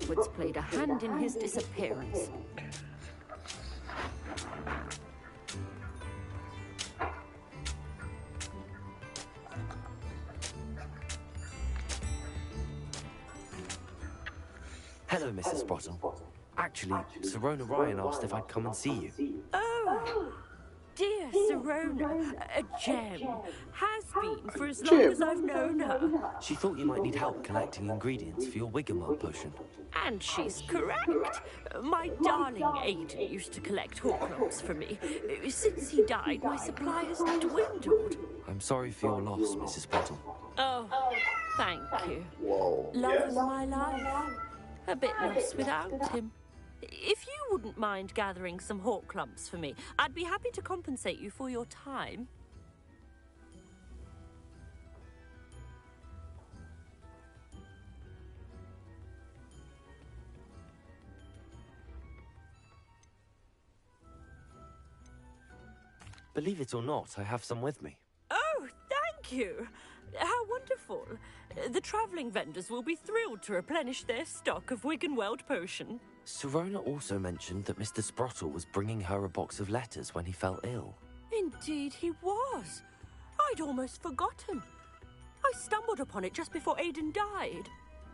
Hogwarts played a hand in his disappearance. Hello, Mrs. Sprottle. Actually, Sirona Ryan asked if I'd come and see you. Oh, dear Sirona, a gem. Has been for as long as I've known her. She thought you might need help collecting ingredients for your Wiggenweld potion. And she's correct. My darling Aiden used to collect Horcrux for me. Since he died, my supply has dwindled. I'm sorry for your loss, Mrs. Sprottle. Oh, thank you. Whoa. Love of my life. A bit lost without him. If you wouldn't mind gathering some Horcrux for me, I'd be happy to compensate you for your time. Believe it or not, I have some with me. Oh, thank you. How wonderful. The travelling vendors will be thrilled to replenish their stock of Wiggenweld potion. Sirona also mentioned that Mr. Sprottle was bringing her a box of letters when he fell ill. Indeed he was. I'd almost forgotten. I stumbled upon it just before Aiden died.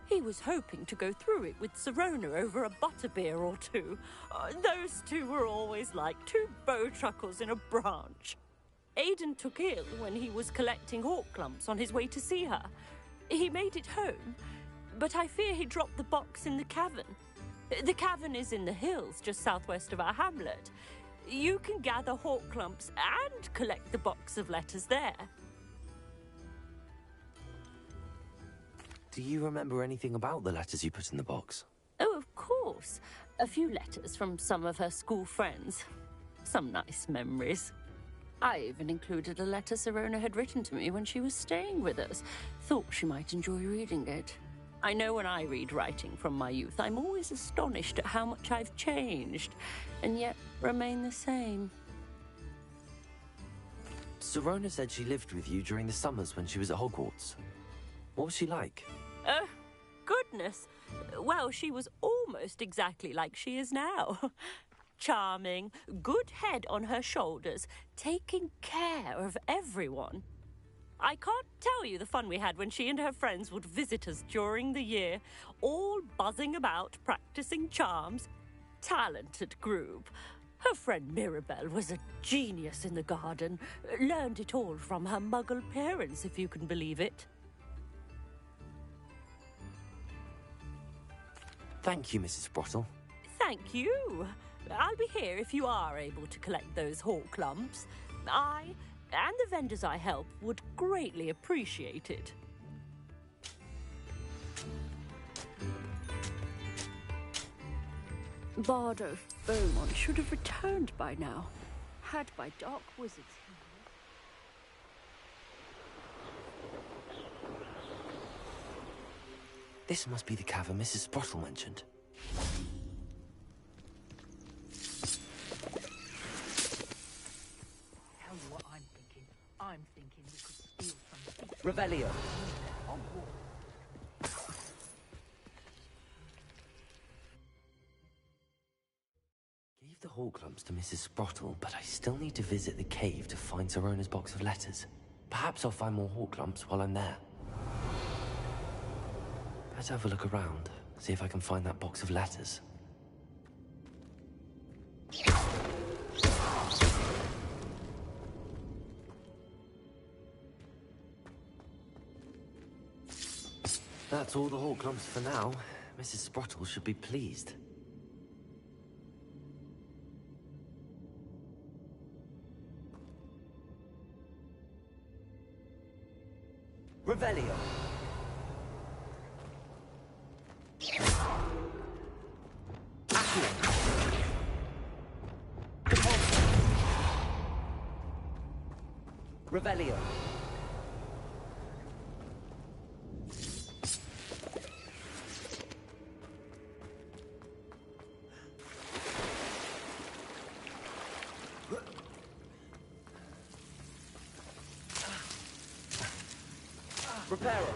He was hoping to go through it with Sirona over a butterbeer or two. Those two were always like two bowtruckles in a branch. Aiden took ill when he was collecting Horcrux on his way to see her. He made it home, but I fear he dropped the box in the cavern. The cavern is in the hills just southwest of our hamlet. You can gather Horcrux and collect the box of letters there. Do you remember anything about the letters you put in the box? Oh, of course. A few letters from some of her school friends. Some nice memories. I even included a letter Sirona had written to me when she was staying with us. Thought she might enjoy reading it. I know when I read writing from my youth, I'm always astonished at how much I've changed, and yet remain the same. Sirona said she lived with you during the summers when she was at Hogwarts. What was she like? Oh, goodness. Well, she was almost exactly like she is now. Charming, good head on her shoulders, taking care of everyone. I can't tell you the fun we had when she and her friends would visit us during the year, all buzzing about, practicing charms. Talented group. Her friend Mirabelle was a genius in the garden. Learned it all from her muggle parents, if you can believe it. Thank you, Mrs. Sprottle. Thank you. I'll be here if you are able to collect those Horcrux. I and the vendors I help would greatly appreciate it. Bardo Beaumont should have returned by now, had by dark wizards. This must be the cavern Mrs. Sprottle mentioned. Tell you what I'm thinking. I'm thinking we could steal some. Revelio. Gave the Horcrux to Mrs. Sprottle, but I still need to visit the cave to find Sirona's box of letters. Perhaps I'll find more Horcrux while I'm there. Let's have a look around, see if I can find that box of letters. That's all the Horcrux for now. Mrs. Sprottle should be pleased. Revelio. Revelio. Reparo.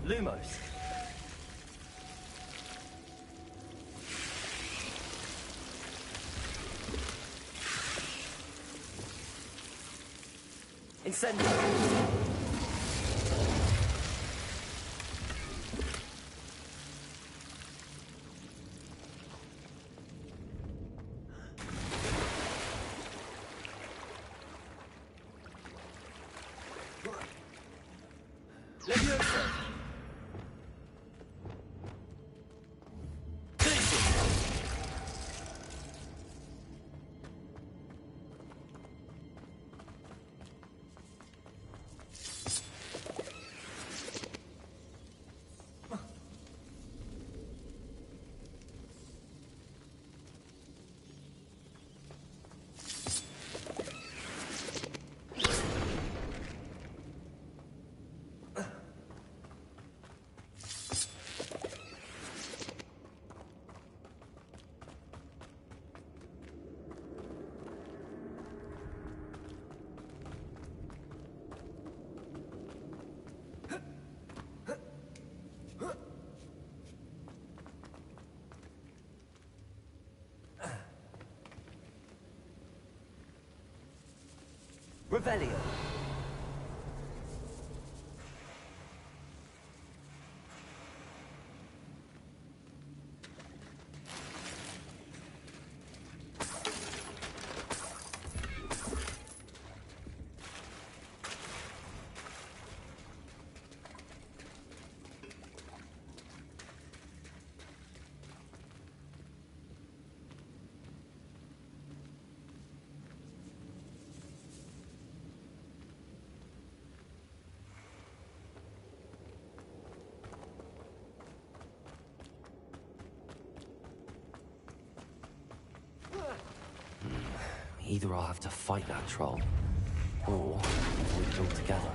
Lumos. Incendio! Revelio. Either I'll have to fight that troll, or avoid it altogether.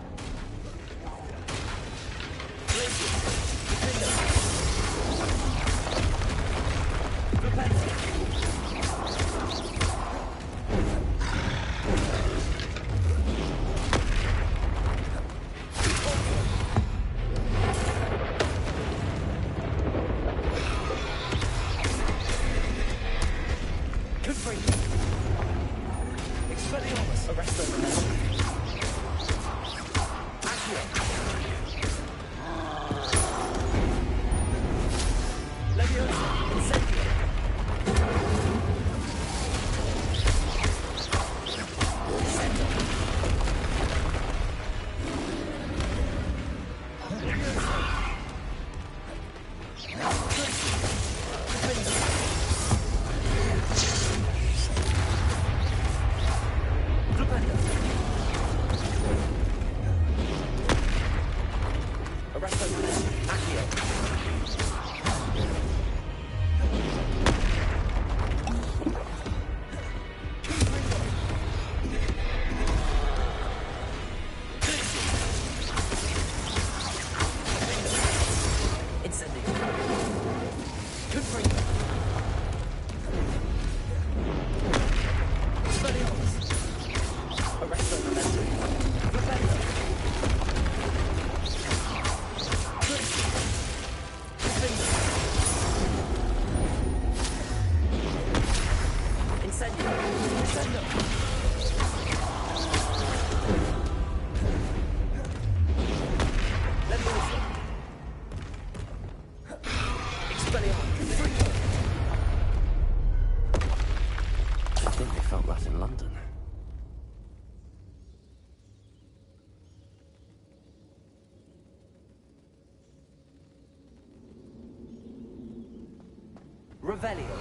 Revelio.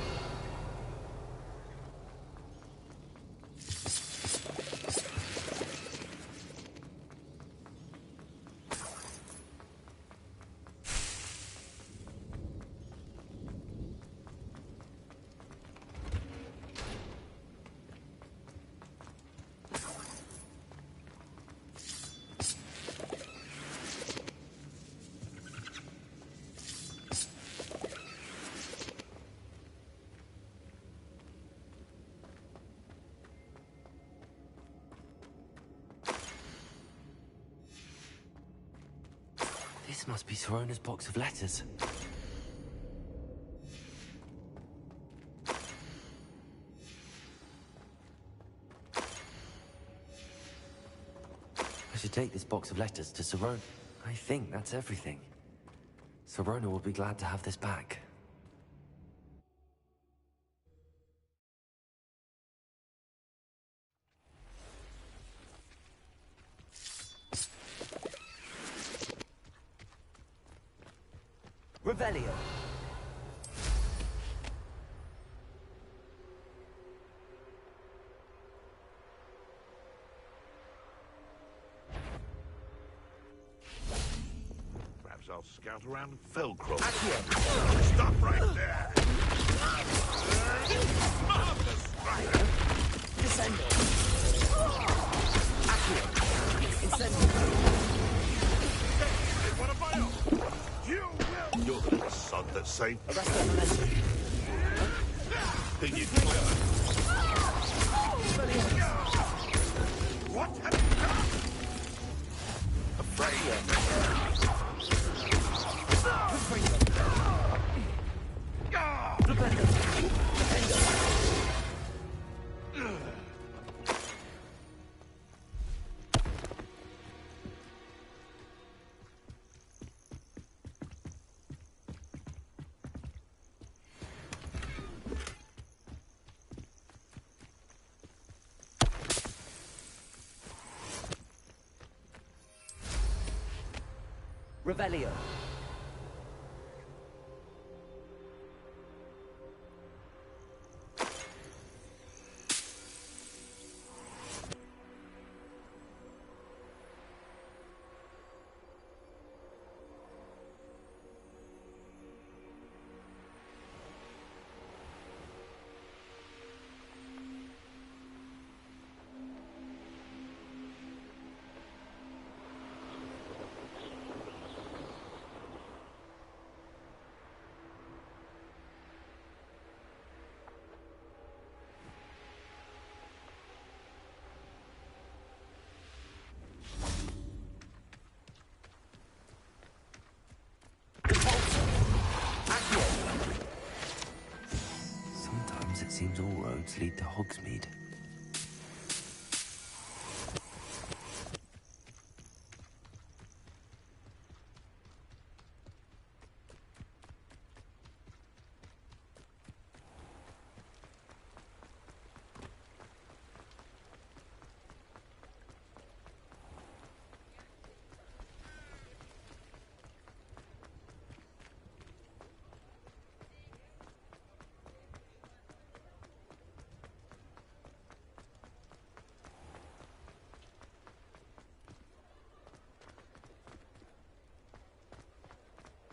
This must be Sirona's box of letters. take this box of letters to Sirona. I think that's everything. Sirona will be glad to have this back. Revelio. Perhaps I'll scout around Felcroft. Accio. Stop right there! Marvelous strike! Descendo. Accio. Incendio. What about you? You will! You're the little sod that saved... Arresto momentum. Think you clever? What have you done? Afraid? Revelio. Sometimes it seems all roads lead to Hogsmeade.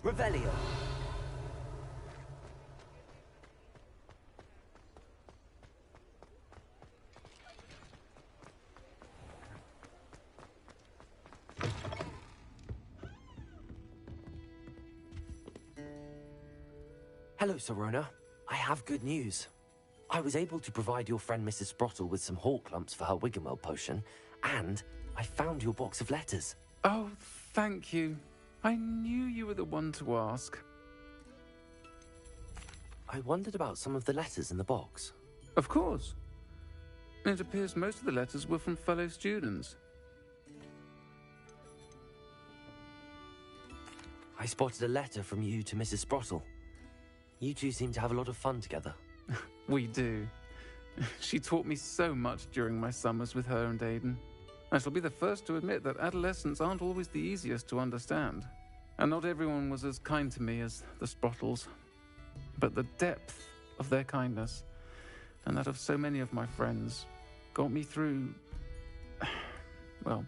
Revelio. Hello, Sirona. I have good news. I was able to provide your friend Mrs. Sprottle with some hawk lumps for her Wiggenweld potion, and I found your box of letters. Oh, thank you. I knew you were the one to ask. I wondered about some of the letters in the box. Of course. It appears most of the letters were from fellow students. I spotted a letter from you to Mrs. Sprottle. You two seem to have a lot of fun together. We do. She taught me so much during my summers with her and Aiden. I shall be the first to admit that adolescents aren't always the easiest to understand. And not everyone was as kind to me as the Sprottles. But the depth of their kindness, and that of so many of my friends, got me through... well,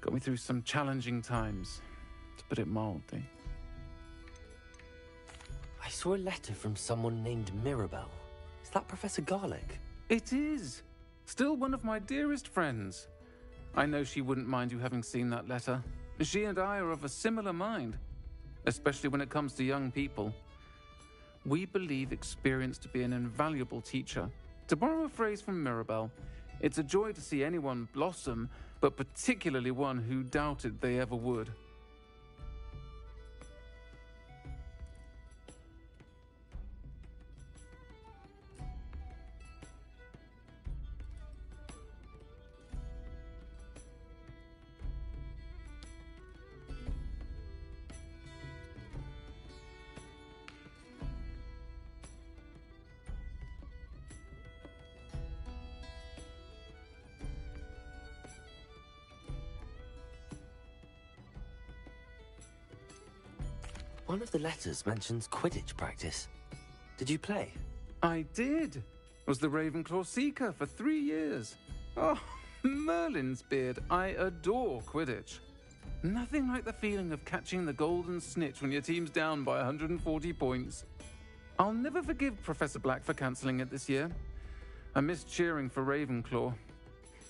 got me through some challenging times, to put it mildly. I saw a letter from someone named Mirabelle. Is that Professor Garlick? It is! Still one of my dearest friends. I know she wouldn't mind you having seen that letter. She and I are of a similar mind, especially when it comes to young people. We believe experience to be an invaluable teacher. To borrow a phrase from Mirabelle, it's a joy to see anyone blossom, but particularly one who doubted they ever would. One of the letters mentions Quidditch practice. Did you play? I did. Was the Ravenclaw Seeker for 3 years. Oh, Merlin's beard. I adore Quidditch. Nothing like the feeling of catching the golden snitch when your team's down by 140 points. I'll never forgive Professor Black for cancelling it this year. I missed cheering for Ravenclaw.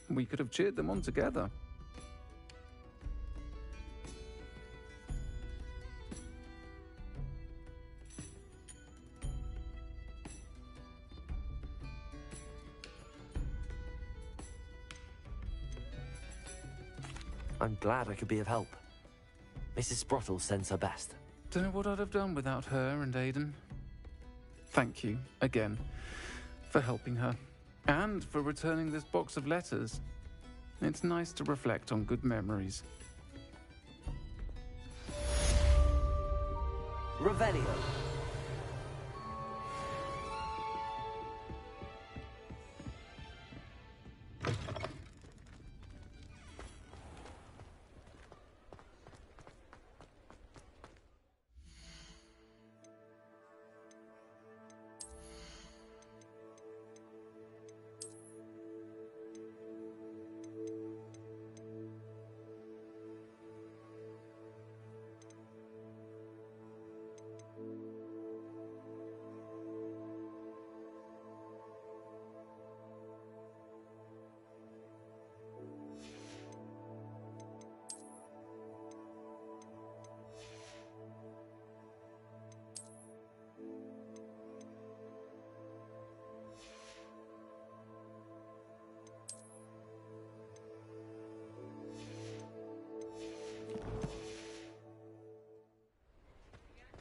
We could have cheered them on together. I'm glad I could be of help. Mrs. Sprottle sends her best. Don't know what I'd have done without her and Aidan. Thank you, again, for helping her. And for returning this box of letters. It's nice to reflect on good memories. Revelio.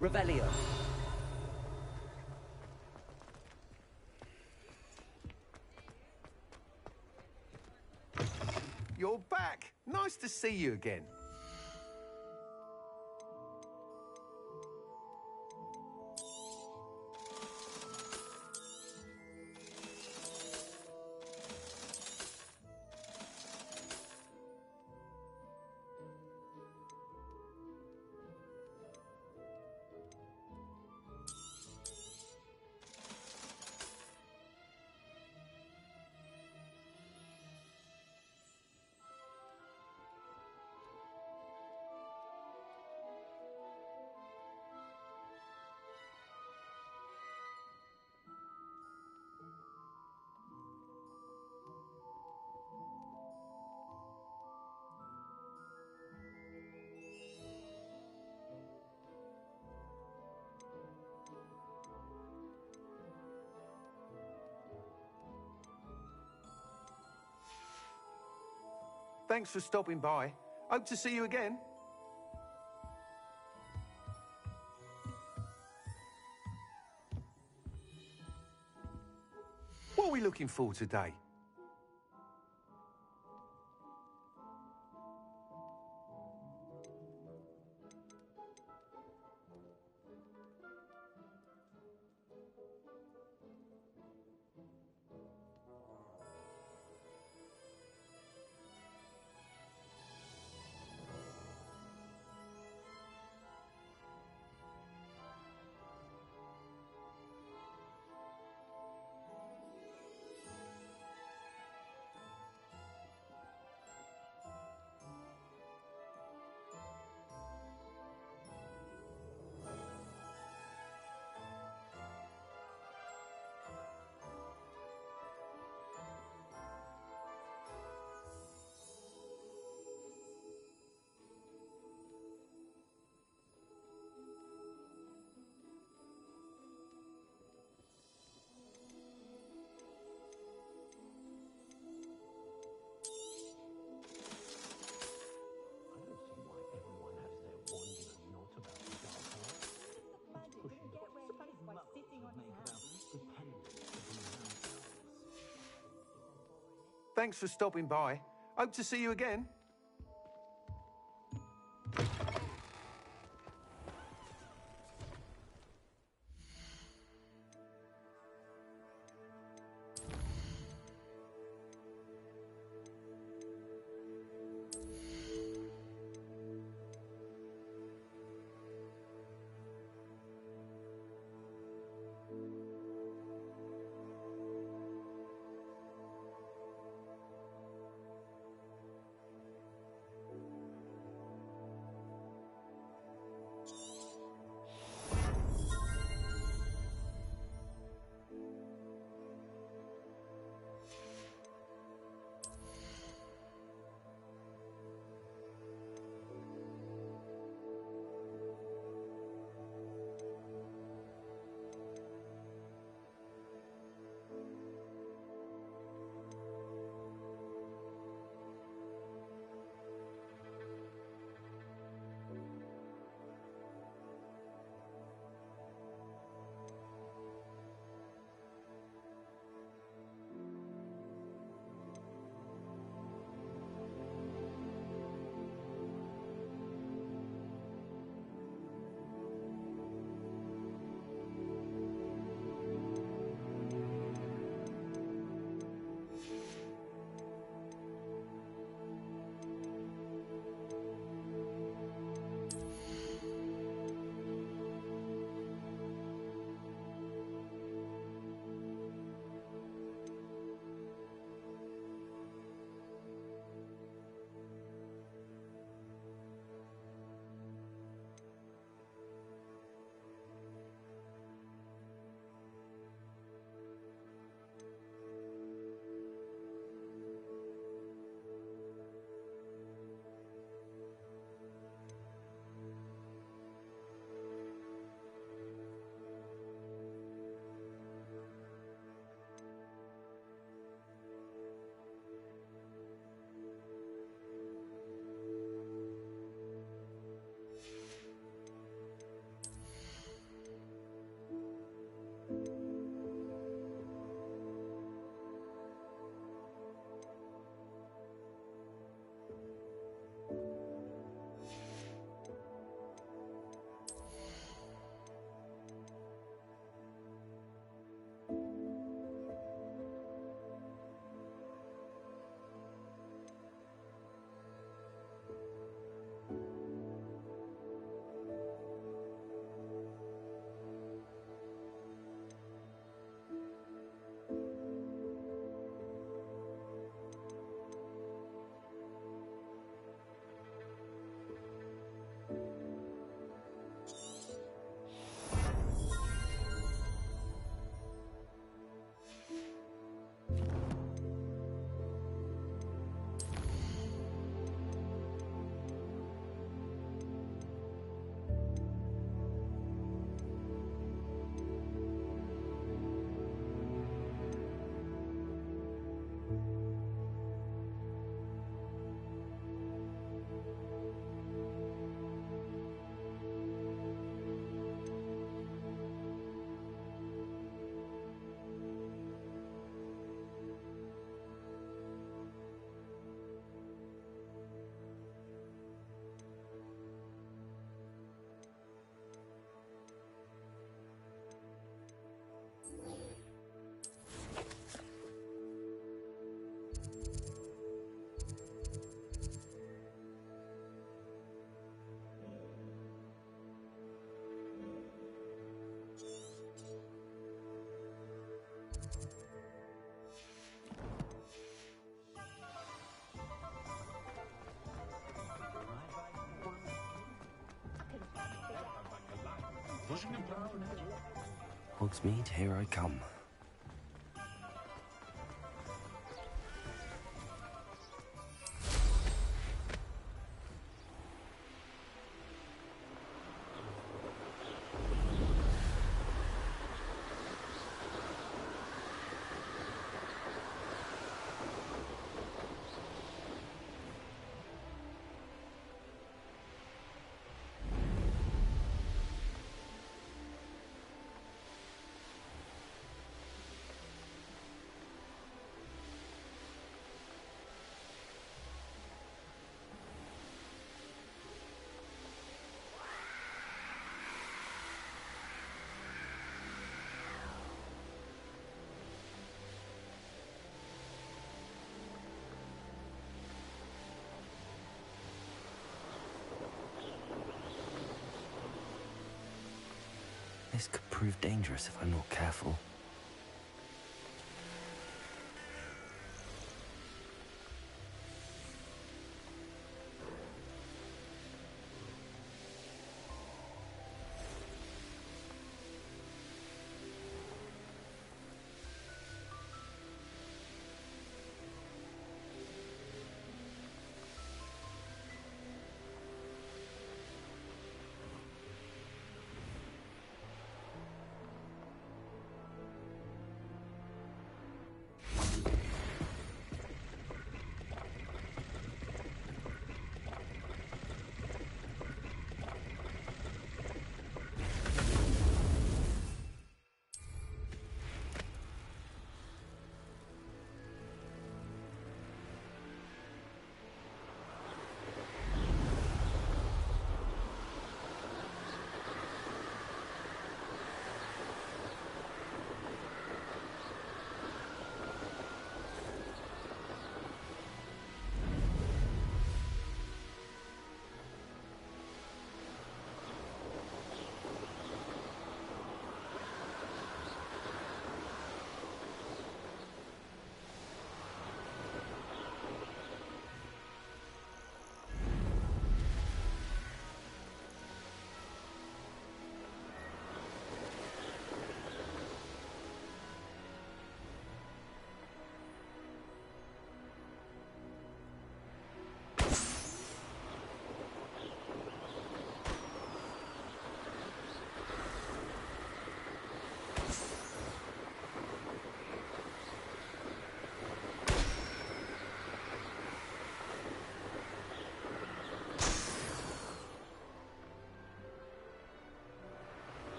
Revelio. You're back. Nice to see you again. Thanks for stopping by. Hope to see you again. What are we looking for today? Thanks for stopping by. Hope to see you again. Hogsmeade, here I come. This could prove dangerous if I'm not careful.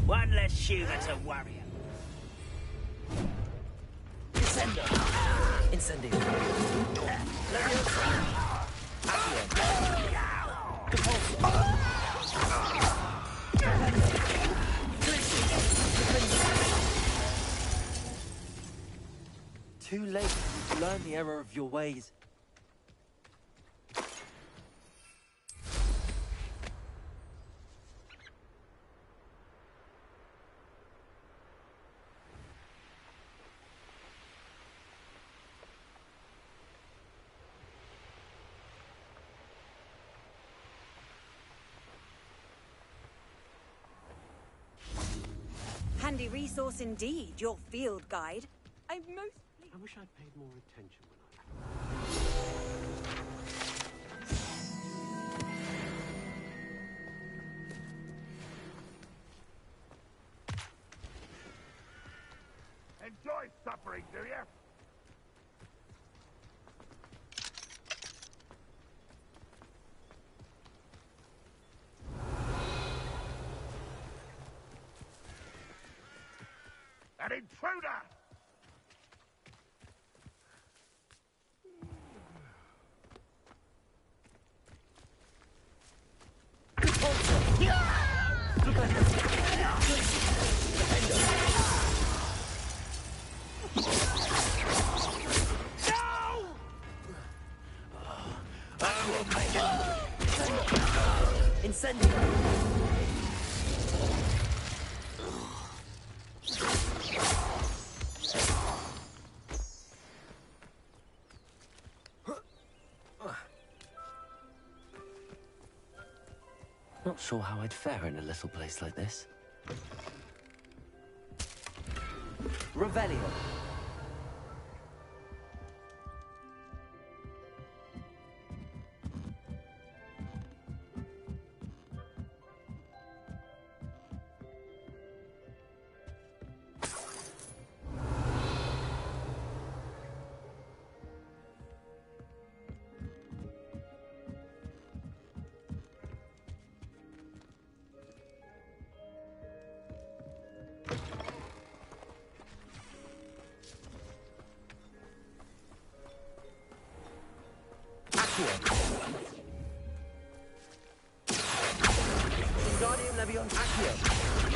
One less shooter to worry about. Incendio. Too late. You've learned the error of your ways. Handy resource indeed, your field guide. I wish I'd paid more attention when Enjoy suffering, do you? An intruder! Incendio! Not sure how I'd fare in a little place like this. Revelio. Wingardium Leviosa. Accio.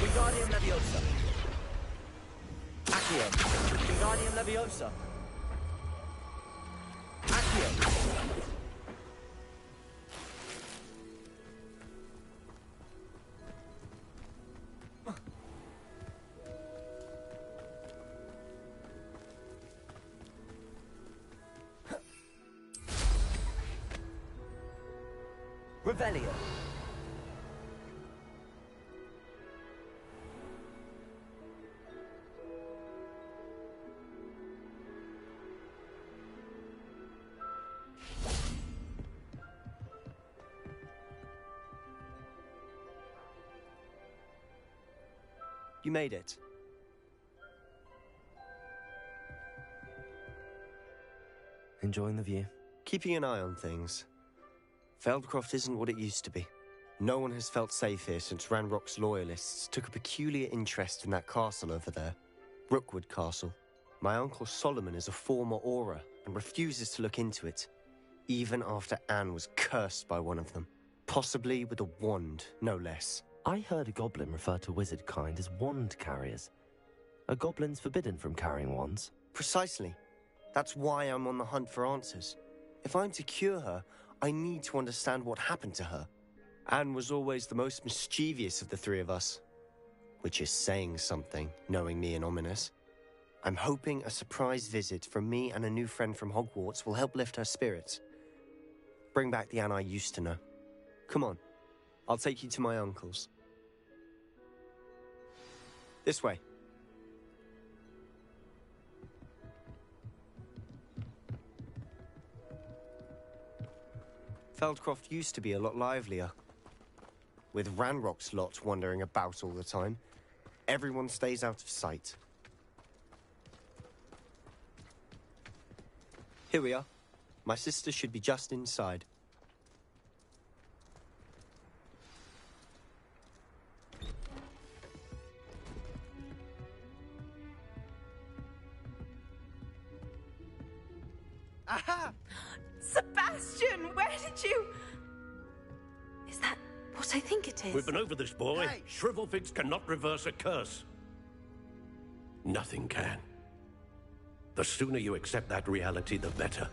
Wingardium Leviosa. Accio. Wingardium Leviosa. Accio. Revelio. You made it. Enjoying the view? Keeping an eye on things. Feldcroft isn't what it used to be. No one has felt safe here since Ranrock's loyalists took a peculiar interest in that castle over there. Rookwood Castle. My uncle Solomon is a former Auror and refuses to look into it, even after Anne was cursed by one of them. Possibly with a wand, no less. I heard a goblin refer to wizard kind as wand carriers. Are goblins forbidden from carrying wands? Precisely. That's why I'm on the hunt for answers. If I'm to cure her, I need to understand what happened to her. Anne was always the most mischievous of the three of us. Which is saying something, knowing me and Ominous. I'm hoping a surprise visit from me and a new friend from Hogwarts will help lift her spirits. Bring back the Anne I used to know. Come on, I'll take you to my uncle's. This way. Feldcroft used to be a lot livelier. With Ranrock's lot wandering about all the time, everyone stays out of sight. Here we are. My sister should be just inside. Aha! Sebastian, where did you... Is that what I think it is? We've been over this, boy. Hey. Shrivelfigs cannot reverse a curse. Nothing can. The sooner you accept that reality, the better.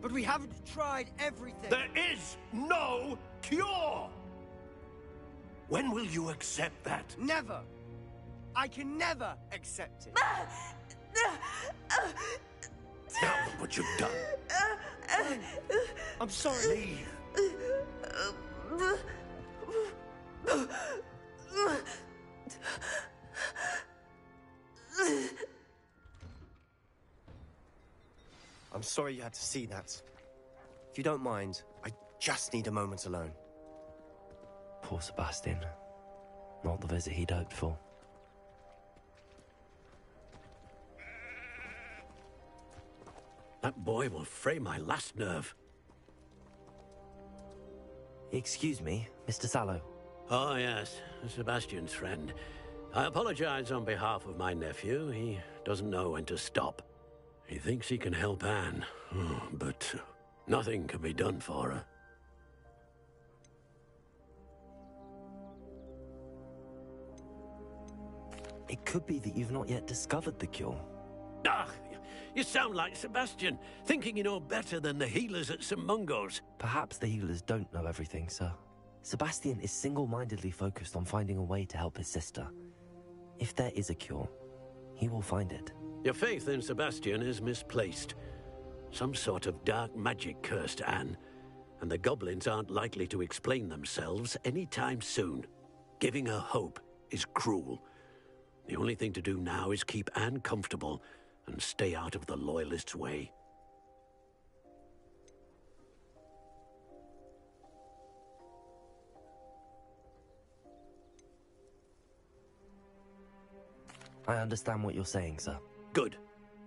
But we haven't tried everything. There is no cure! When will you accept that? Never! I can never accept it. Now look what you've done. I'm sorry. I'm sorry you had to see that. If you don't mind, I just need a moment alone. Poor Sebastian. Not the visit he'd hoped for. That boy will fray my last nerve. Excuse me, Mr. Sallow. Oh, yes. Sebastian's friend. I apologize on behalf of my nephew. He doesn't know when to stop. He thinks he can help Anne, but nothing can be done for her. It could be that you've not yet discovered the cure. Ah, you sound like Sebastian, thinking you know better than the healers at St. Mungo's. Perhaps the healers don't know everything, sir. Sebastian is single-mindedly focused on finding a way to help his sister. If there is a cure, he will find it. Your faith in Sebastian is misplaced. Some sort of dark magic cursed Anne, and the goblins aren't likely to explain themselves anytime soon. Giving her hope is cruel. The only thing to do now is keep Anne comfortable and stay out of the Loyalists' way. I understand what you're saying, sir. Good.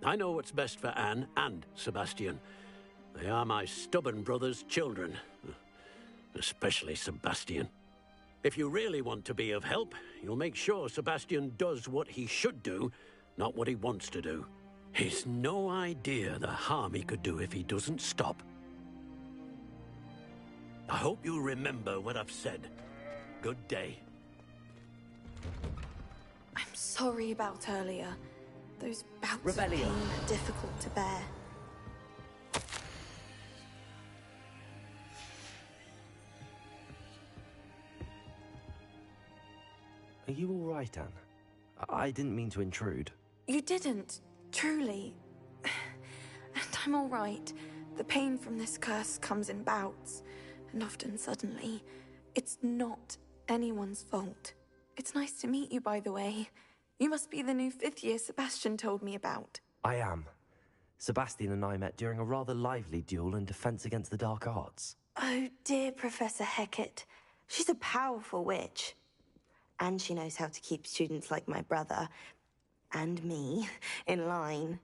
I know what's best for Anne and Sebastian. They are my stubborn brother's children. Especially Sebastian. If you really want to be of help, you'll make sure Sebastian does what he should do, not what he wants to do. He's no idea the harm he could do if he doesn't stop. I hope you'll remember what I've said. Good day. I'm sorry about earlier. Those bouts Revelio. of pain are difficult to bear. Are you all right, Anne? I didn't mean to intrude. You didn't, truly. And I'm all right. The pain from this curse comes in bouts, and often suddenly. It's not anyone's fault. It's nice to meet you, by the way. You must be the new 5th year Sebastian told me about. I am. Sebastian and I met during a rather lively duel in defense against the dark arts. Oh, dear Professor Hecat. She's a powerful witch. And she knows how to keep students like my brother, and me, in line.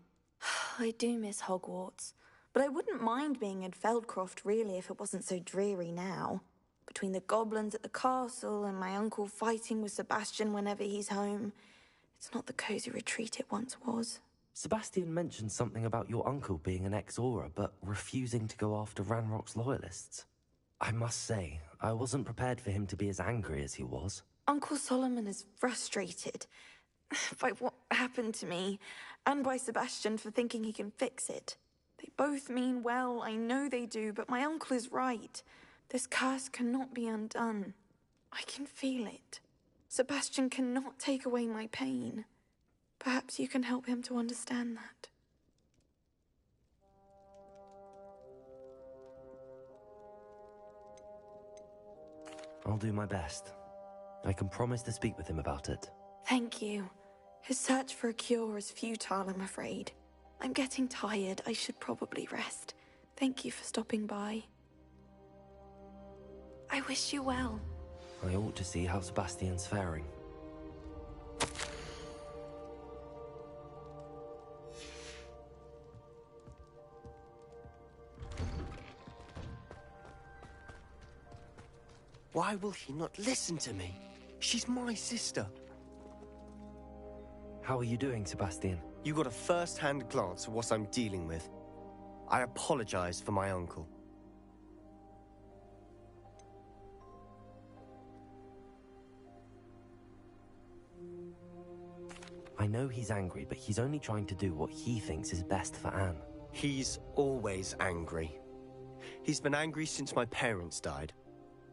I do miss Hogwarts, but I wouldn't mind being in Feldcroft, really, if it wasn't so dreary now. Between the goblins at the castle and my uncle fighting with Sebastian whenever he's home, it's not the cozy retreat it once was. Sebastian mentioned something about your uncle being an ex-Auror, but refusing to go after Ranrock's loyalists. I must say, I wasn't prepared for him to be as angry as he was. Uncle Solomon is frustrated by what happened to me, and by Sebastian for thinking he can fix it. They both mean well, I know they do, but my uncle is right. This curse cannot be undone. I can feel it. Sebastian cannot take away my pain. Perhaps you can help him to understand that. I'll do my best. I can promise to speak with him about it. Thank you. His search for a cure is futile, I'm afraid. I'm getting tired. I should probably rest. Thank you for stopping by. I wish you well. I ought to see how Sebastian's faring. Why will he not listen to me? She's my sister. How are you doing, Sebastian? You got a first-hand glance at what I'm dealing with. I apologize for my uncle. I know he's angry, but he's only trying to do what he thinks is best for Anne. He's always angry. He's been angry since my parents died.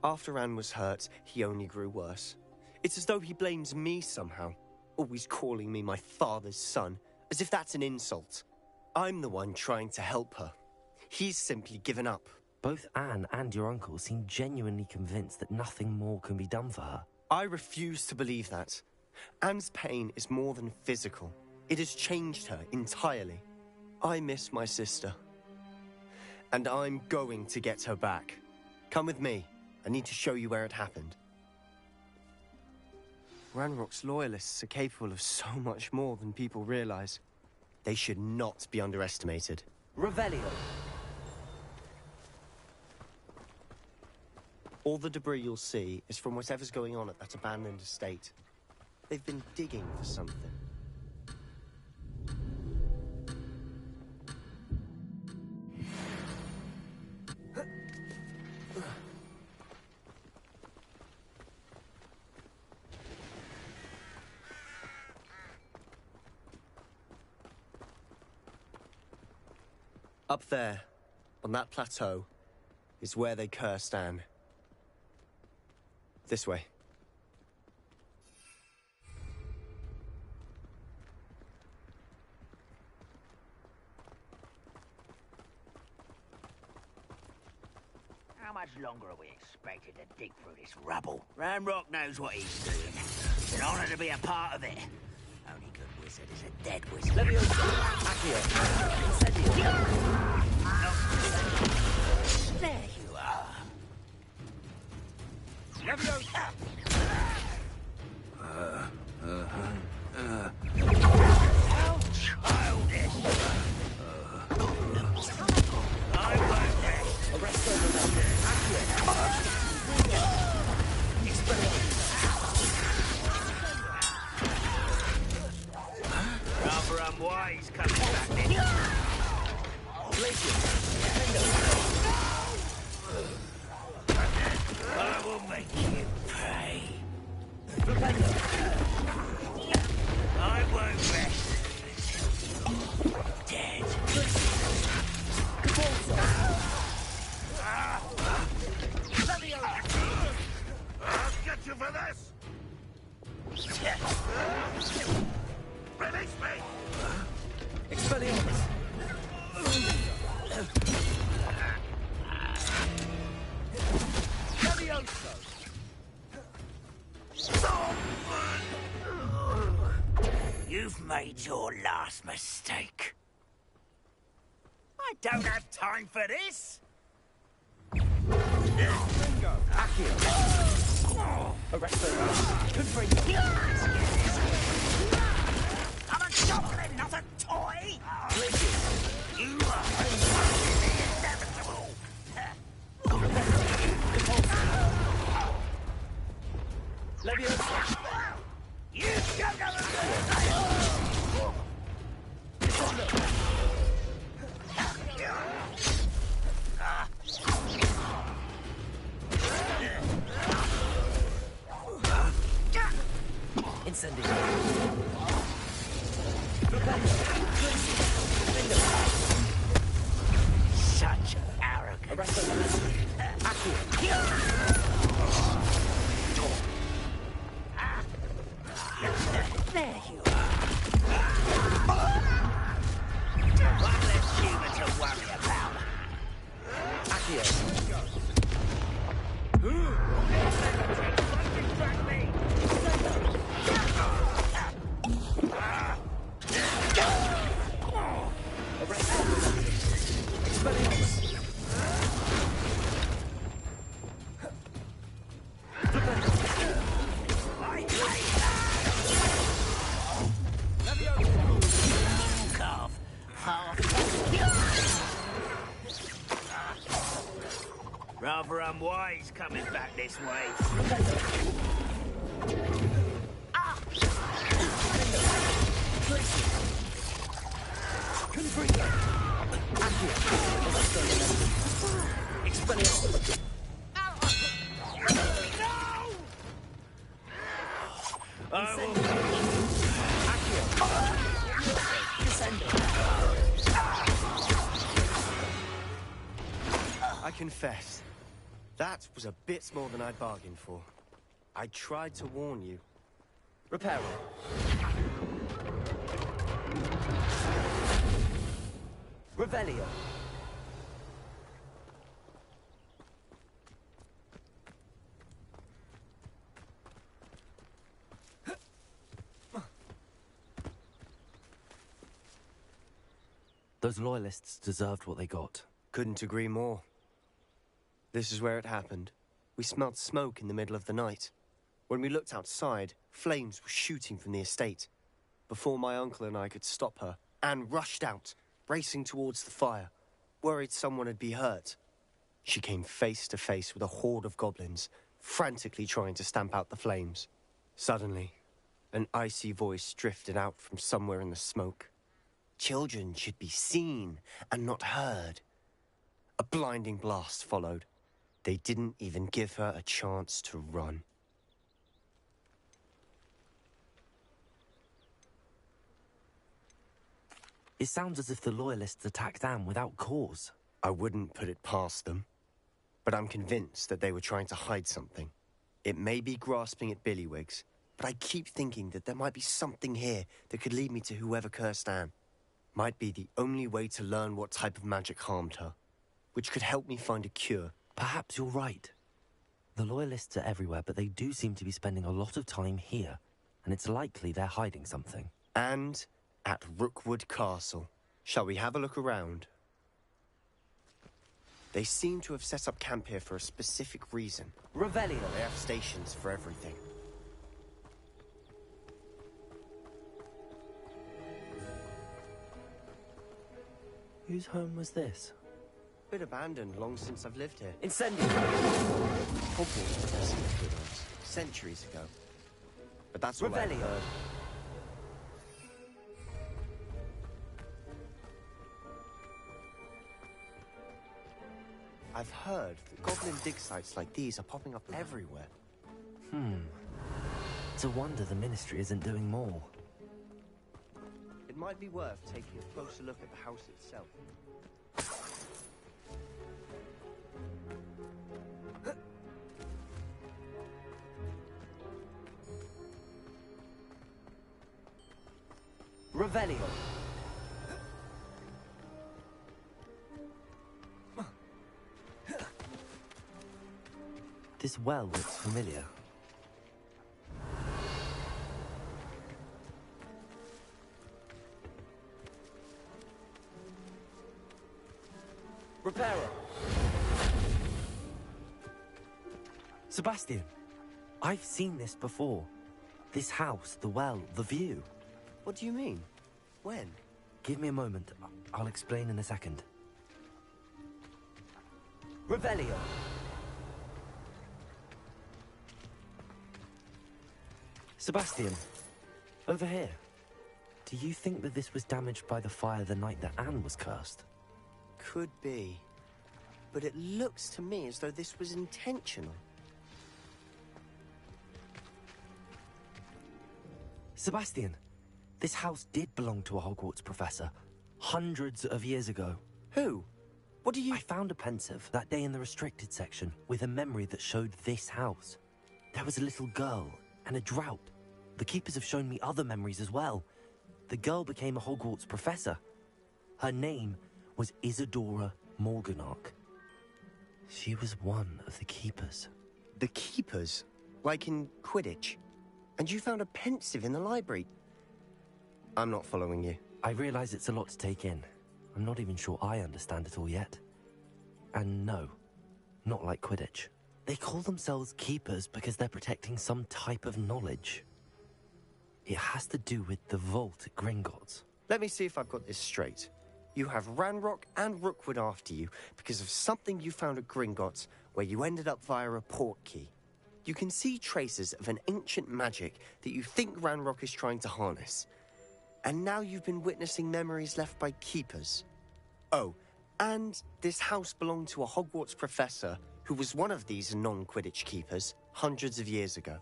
After Anne was hurt, he only grew worse. It's as though he blames me somehow, always calling me my father's son, as if that's an insult. I'm the one trying to help her. He's simply given up. Both Anne and your uncle seem genuinely convinced that nothing more can be done for her. I refuse to believe that. Anne's pain is more than physical. It has changed her entirely. I miss my sister. And I'm going to get her back. Come with me. I need to show you where it happened. Ranrock's loyalists are capable of so much more than people realize. They should not be underestimated. Revelio. All the debris you'll see is from whatever's going on at that abandoned estate. They've been digging for something. Up there, on that plateau, is where they cursed Anne. This way. How much longer are we expected to dig through this rubble? Ramrock knows what he's doing. It's an honor to be a part of it. Only good wizard is a dead wizard. There you are. How childish! I won't rest. Arrest rather unwise coming back then. I will make you pay. I won't rest until you're dead. I'll get you for this! Release me! Expelliarmus! You've made your last mistake. I don't have time for this! I'm a goblin, not a toy! You are inevitable! You don't know such arrogance. There you are. One less human to worry about. Distract me. Rather unwise coming back this way. I confess, that was a bit more than I'd bargained for. I tried to warn you. Repair Revelio. Those loyalists deserved what they got. Couldn't agree more. This is where it happened. We smelled smoke in the middle of the night. When we looked outside, flames were shooting from the estate. Before my uncle and I could stop her, Anne rushed out, racing towards the fire, worried someone had been hurt. She came face to face with a horde of goblins, frantically trying to stamp out the flames. Suddenly, An icy voice drifted out from somewhere in the smoke. Children should be seen and not heard. A blinding blast followed. They didn't even give her a chance to run. It sounds as if the Loyalists attacked Anne without cause. I wouldn't put it past them, but I'm convinced that they were trying to hide something. It may be grasping at Billywigs, but I keep thinking that there might be something here that could lead me to whoever cursed Anne. Might be the only way to learn what type of magic harmed her, which could help me find a cure. Perhaps you're right. The Loyalists are everywhere, but they do seem to be spending a lot of time here, and it's likely they're hiding something. And at Rookwood Castle. Shall we have a look around? They seem to have set up camp here for a specific reason. Revelio. They have stations for everything. Whose home was this? Been abandoned long since I've lived here. Incendio! Hogwarts Professor lived with us centuries ago. But that's all I've heard. I've heard that goblin dig sites like these are popping up everywhere. It's a wonder the Ministry isn't doing more. It might be worth taking a closer look at the house itself. Revelio. This well looks familiar. Reparo! Sebastian, I've seen this before. This house, the well, the view. What do you mean? When? Give me a moment. I'll explain in a second. Revelio. Sebastian, over here. Do you think that this was damaged by the fire the night that Anne was cursed? Could be. But it looks to me as though this was intentional. Sebastian, this house did belong to a Hogwarts professor. Hundreds of years ago. Who? What do you... I found a pensive that day in the restricted section with a memory that showed this house. There was a little girl and a drought. The keepers have shown me other memories as well. The girl became a Hogwarts professor. Her name was Isadora Morganach. She was one of the keepers. The keepers? Like in Quidditch? And you found a pensive in the library? I'm not following you. I realize it's a lot to take in. I'm not even sure I understand it all yet. And no, not like Quidditch. They call themselves keepers because they're protecting some type of knowledge. It has to do with the vault at Gringotts. Let me see if I've got this straight. You have Ranrock and Rookwood after you because of something you found at Gringotts where you ended up via a port key. You can see traces of an ancient magic that you think Ranrock is trying to harness. And now you've been witnessing memories left by keepers. Oh, and this house belonged to a Hogwarts professor who was one of these non-Quidditch keepers hundreds of years ago.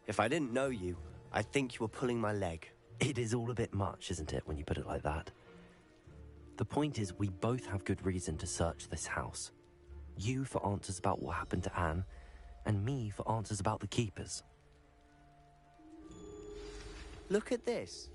If I didn't know you, I'd think you were pulling my leg. It is all a bit much, isn't it, when you put it like that? The point is, we both have good reason to search this house. You for answers about what happened to Anne, and me for answers about the keepers. Look at this.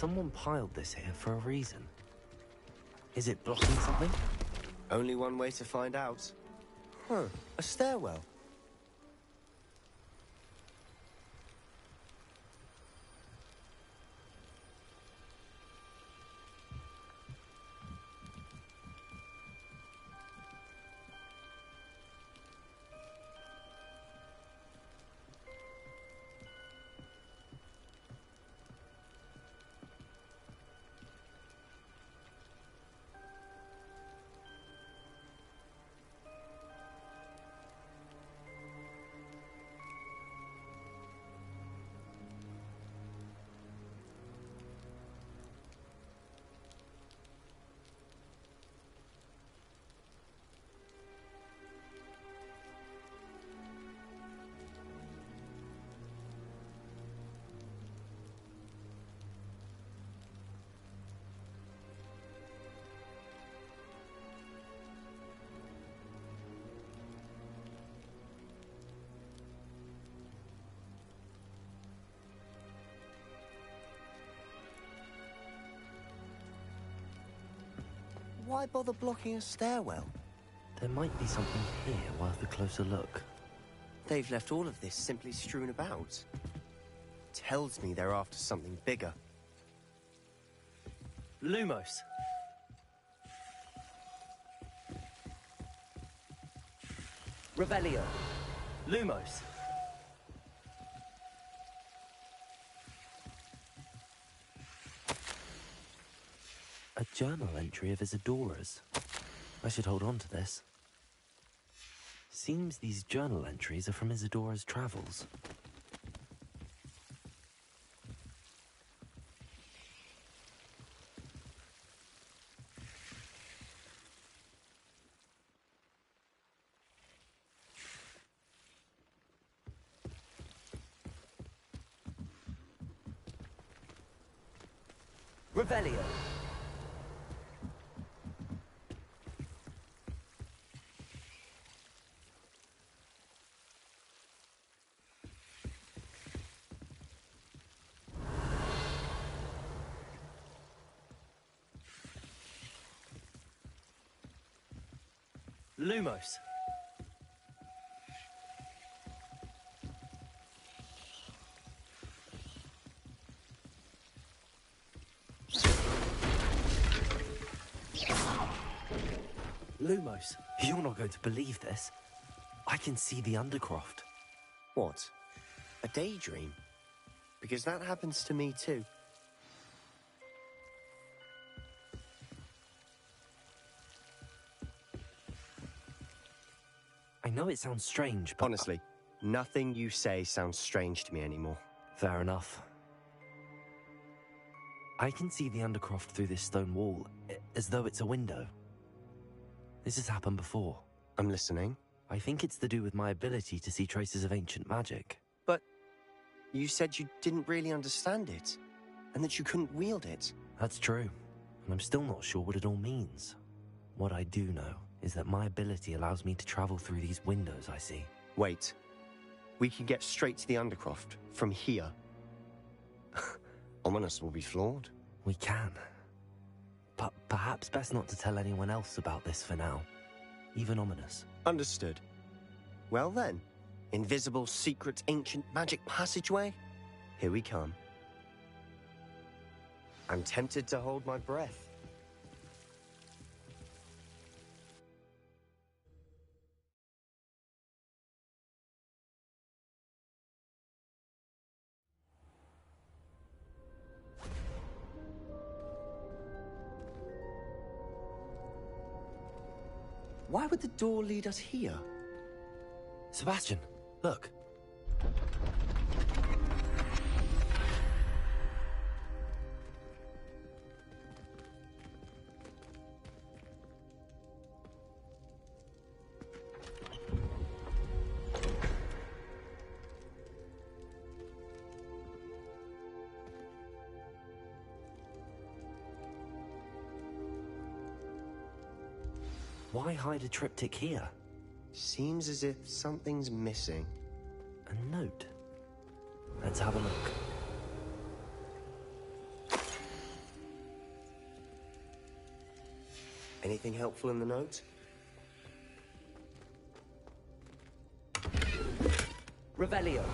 Someone piled this here for a reason. Is it blocking something? Only one way to find out. Huh, a stairwell. Why bother blocking a stairwell? There might be something here worth a closer look. They've left all of this simply strewn about. Tells me they're after something bigger. Lumos. Revelio. Lumos. A journal entry of Isadora's. I should hold on to this. Seems these journal entries are from Isadora's travels. Revelio. Lumos. Lumos. You're not going to believe this. I can see the Undercroft. What? A daydream? Because that happens to me too. I know it sounds strange, but... Honestly, nothing you say sounds strange to me anymore. Fair enough. I can see the Undercroft through this stone wall, as though it's a window. This has happened before. I'm listening. I think it's to do with my ability to see traces of ancient magic. But you said you didn't really understand it, and that you couldn't wield it. That's true, and I'm still not sure what it all means. What I do know is that my ability allows me to travel through these windows I see. Wait. We can get straight to the Undercroft from here. Ominous will be flawed. We can. But perhaps best not to tell anyone else about this for now. Even Ominous. Understood. Well then, invisible, secret, ancient magic passageway? Here we come. I'm tempted to hold my breath. Why would the door lead us here? Sebastian, look. Why hide a triptych here? Seems as if something's missing. A note. Let's have a look. Anything helpful in the note? Revelio.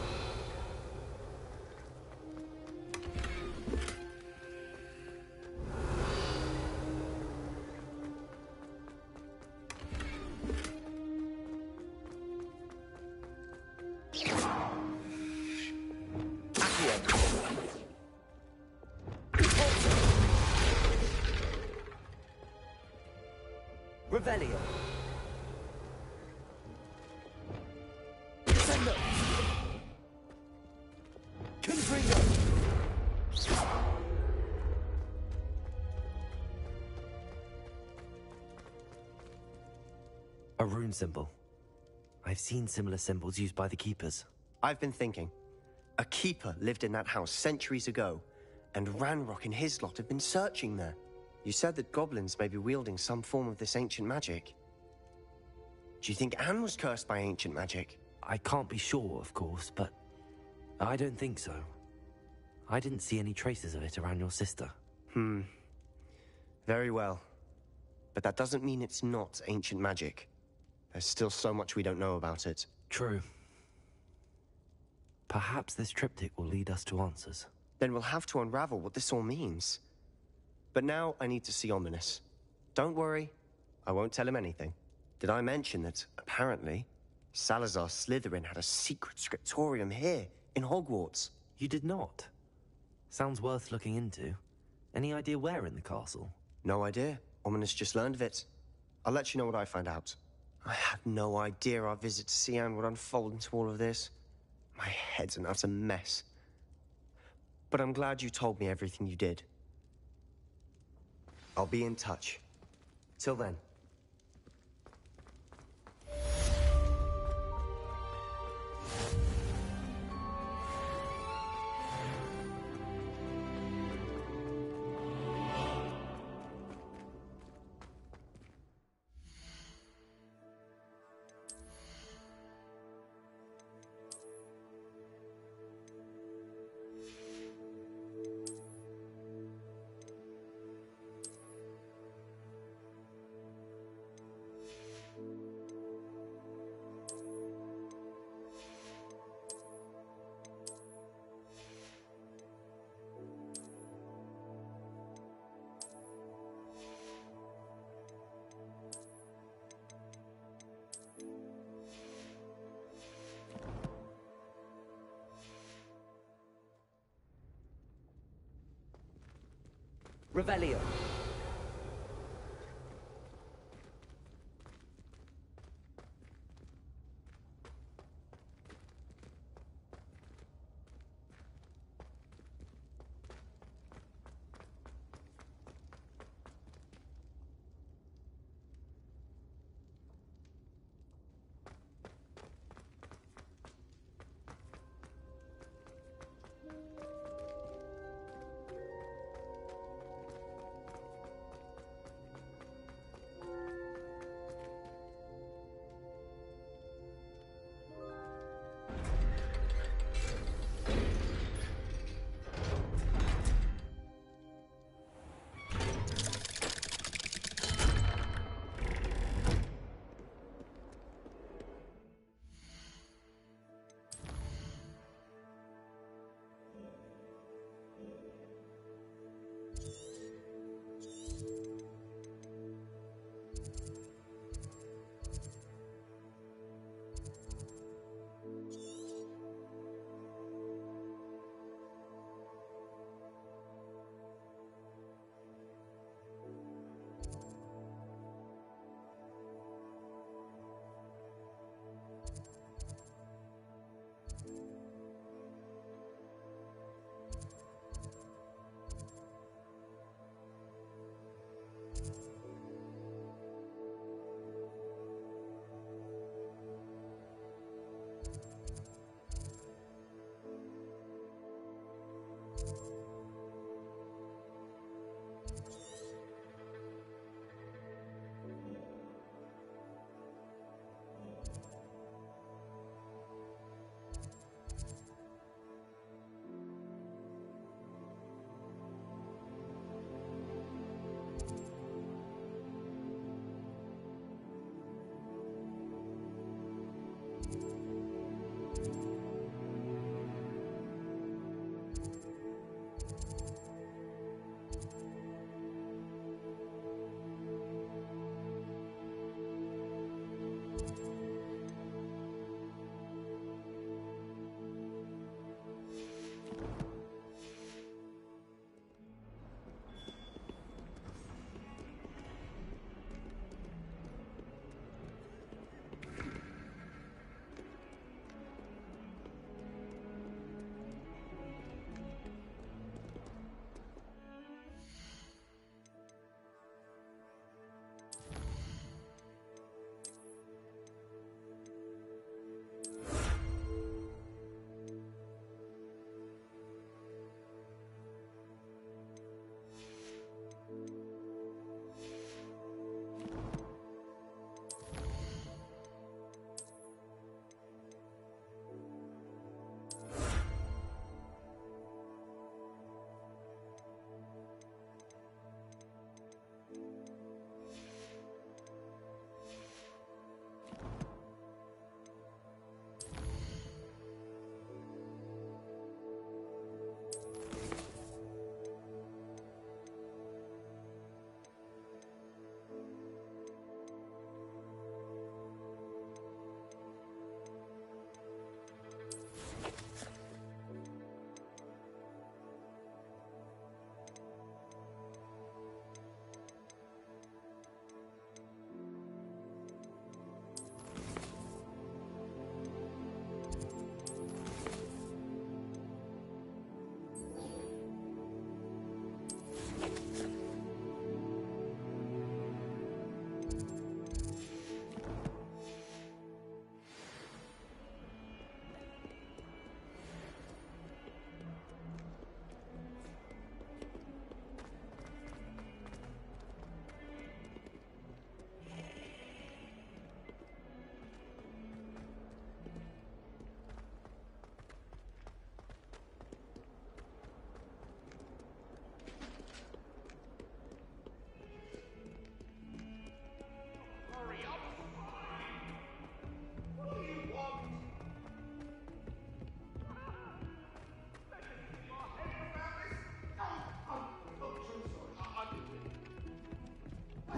Revelio. Descendo. Confringo. A rune symbol. I've seen similar symbols used by the keepers. I've been thinking. A keeper lived in that house centuries ago, and Ranrock and his lot have been searching there. You said that goblins may be wielding some form of this ancient magic. Do you think Anne was cursed by ancient magic? I can't be sure, of course, but I don't think so. I didn't see any traces of it around your sister. Very well. But that doesn't mean it's not ancient magic. There's still so much we don't know about it. True. Perhaps this triptych will lead us to answers. Then we'll have to unravel what this all means. But now I need to see Ominous. Don't worry, I won't tell him anything. Did I mention that, apparently, Salazar Slytherin had a secret scriptorium here, in Hogwarts? You did not? Sounds worth looking into. Any idea where in the castle? No idea. Ominous just learned of it. I'll let you know what I find out. I had no idea our visit to Cian would unfold into all of this. My head's an utter mess. But I'm glad you told me everything you did. I'll be in touch. Till then. Revelio.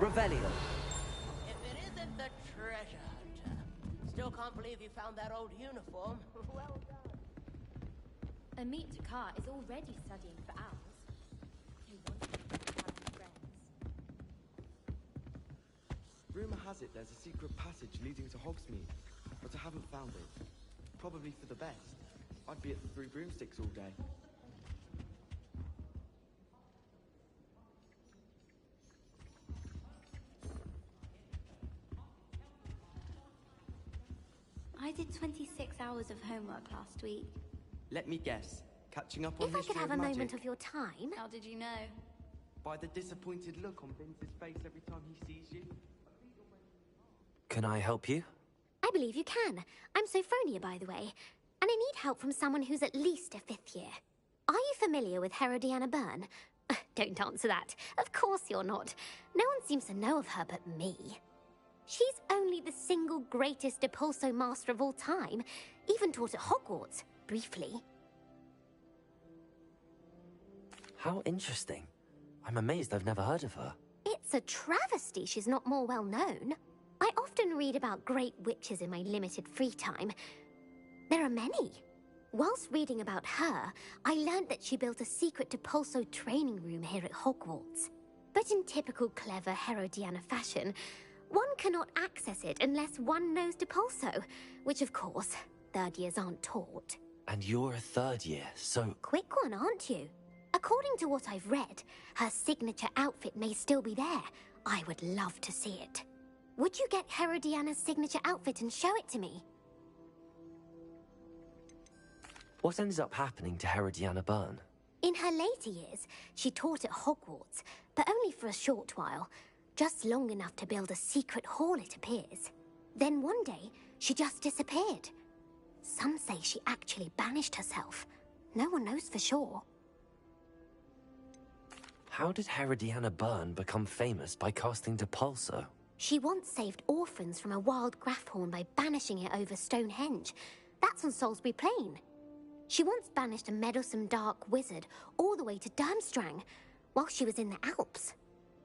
Revelio. If it isn't the treasure hunter. Still can't believe you found that old uniform. Well done. Amit Takar is already studying for owls. He wants to have friends. Rumour has it there's a secret passage leading to Hogsmeade, but I haven't found it. Probably for the best. I'd be at the Three Broomsticks all day. I did 26 hours of homework last week. Let me guess. Catching up on If I history could have of a magic. moment of your time. How did you know? By the disappointed look on Vince's face every time he sees you. Can I help you? I believe you can. I'm Sophronia, by the way. And I need help from someone who's at least a 5th year. Are you familiar with Herodiana Byrne? Don't answer that. Of course you're not. No one seems to know of her but me. She's only the single greatest Depulso master of all time. Even taught at Hogwarts, briefly. How interesting. I'm amazed I've never heard of her. It's a travesty she's not more well known. I often read about great witches in my limited free time. There are many. Whilst reading about her, I learned that she built a secret Depulso training room here at Hogwarts. But in typical clever Herodiana fashion, one cannot access it unless one knows Depulso, which of course, 3rd years aren't taught. And you're a 3rd year, so... Quick one, aren't you? According to what I've read, her signature outfit may still be there. I would love to see it. Would you get Herodiana's signature outfit and show it to me? What ended up happening to Herodiana Byrne? In her later years, she taught at Hogwarts, but only for a short while. Just long enough to build a secret hall, it appears. Then one day, she just disappeared. Some say she actually banished herself. No one knows for sure. How did Herodiana Byrne become famous by casting Depulso? She once saved orphans from a wild Grafhorn by banishing it over Stonehenge. That's on Salisbury Plain. She once banished a meddlesome dark wizard all the way to Durmstrang, while she was in the Alps.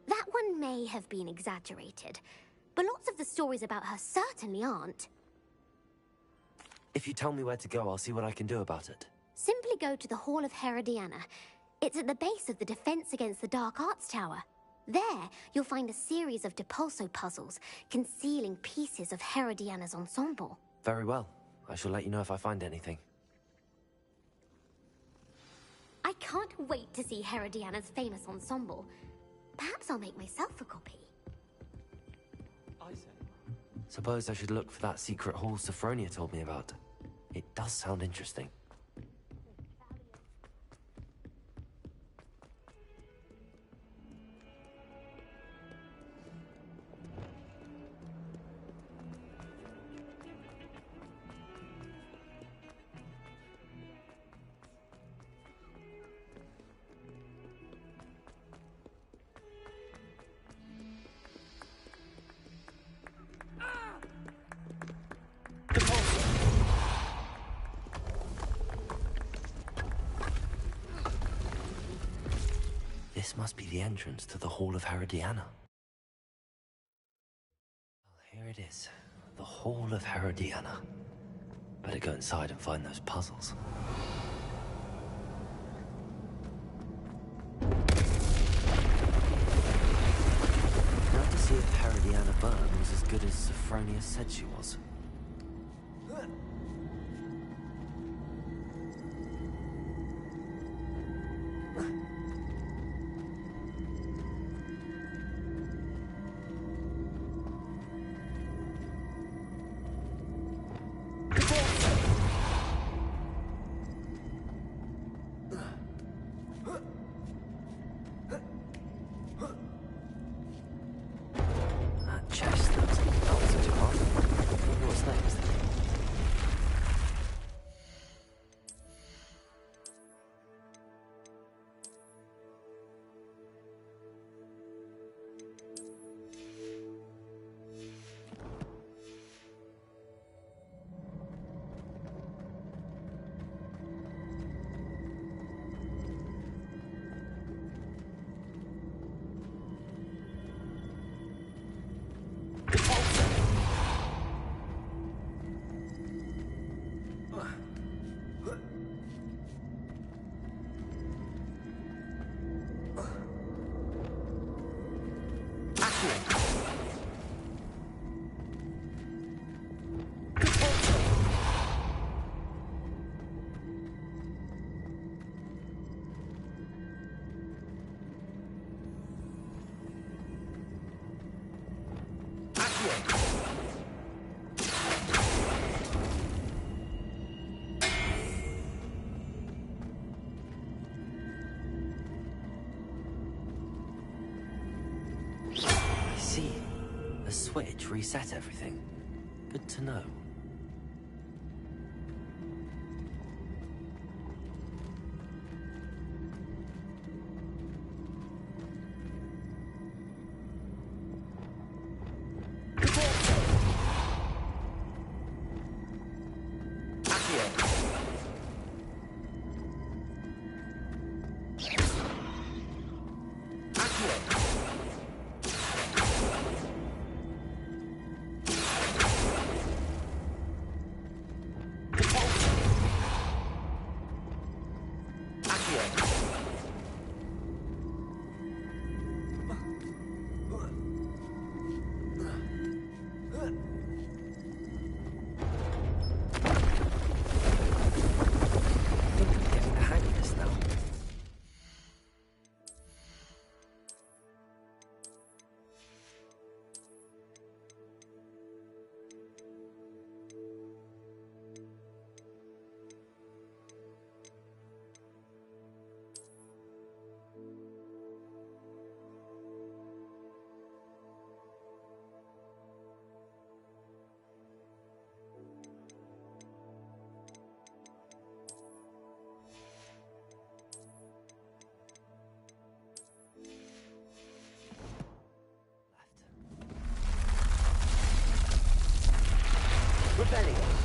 That one may have been exaggerated, but lots of the stories about her certainly aren't. If you tell me where to go, I'll see what I can do about it. Simply go to the Hall of Herodiana. It's at the base of the Defense Against the Dark Arts Tower. There, you'll find a series of Depulso puzzles concealing pieces of Herodiana's ensemble. Very well. I shall let you know if I find anything. I can't wait to see Herodiana's famous ensemble. Perhaps I'll make myself a copy. Suppose I should look for that secret hall Sophronia told me about. It does sound interesting. This must be the entrance to the Hall of Herodiana. Well, here it is. The Hall of Herodiana. Better go inside and find those puzzles. Now to see if Herodiana Byrne was as good as Sophronia said she was. switch reset everything? Good to know. Revelio.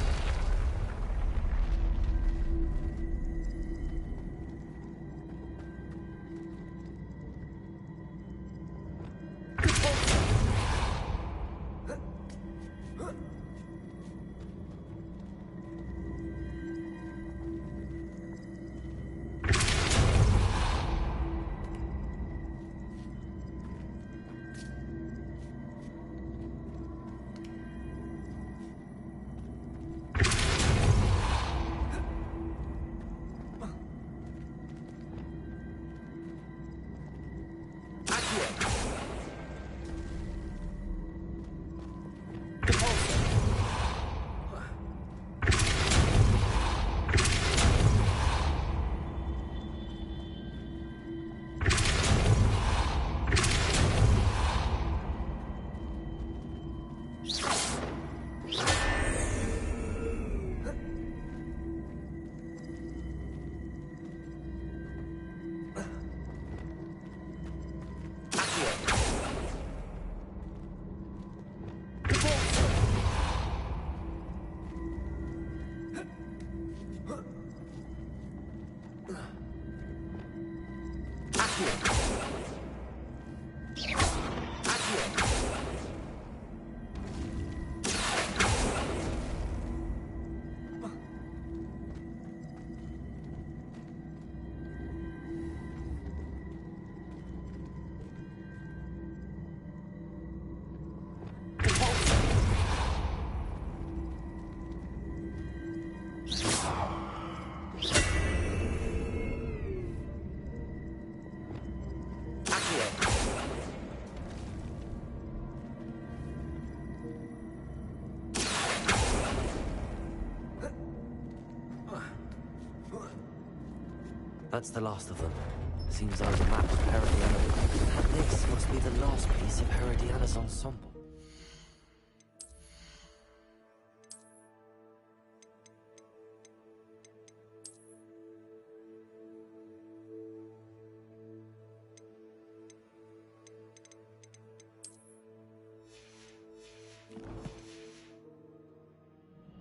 That's the last of them. Seems those are maps of Herodiana. And this must be the last piece of Herodiana's ensemble.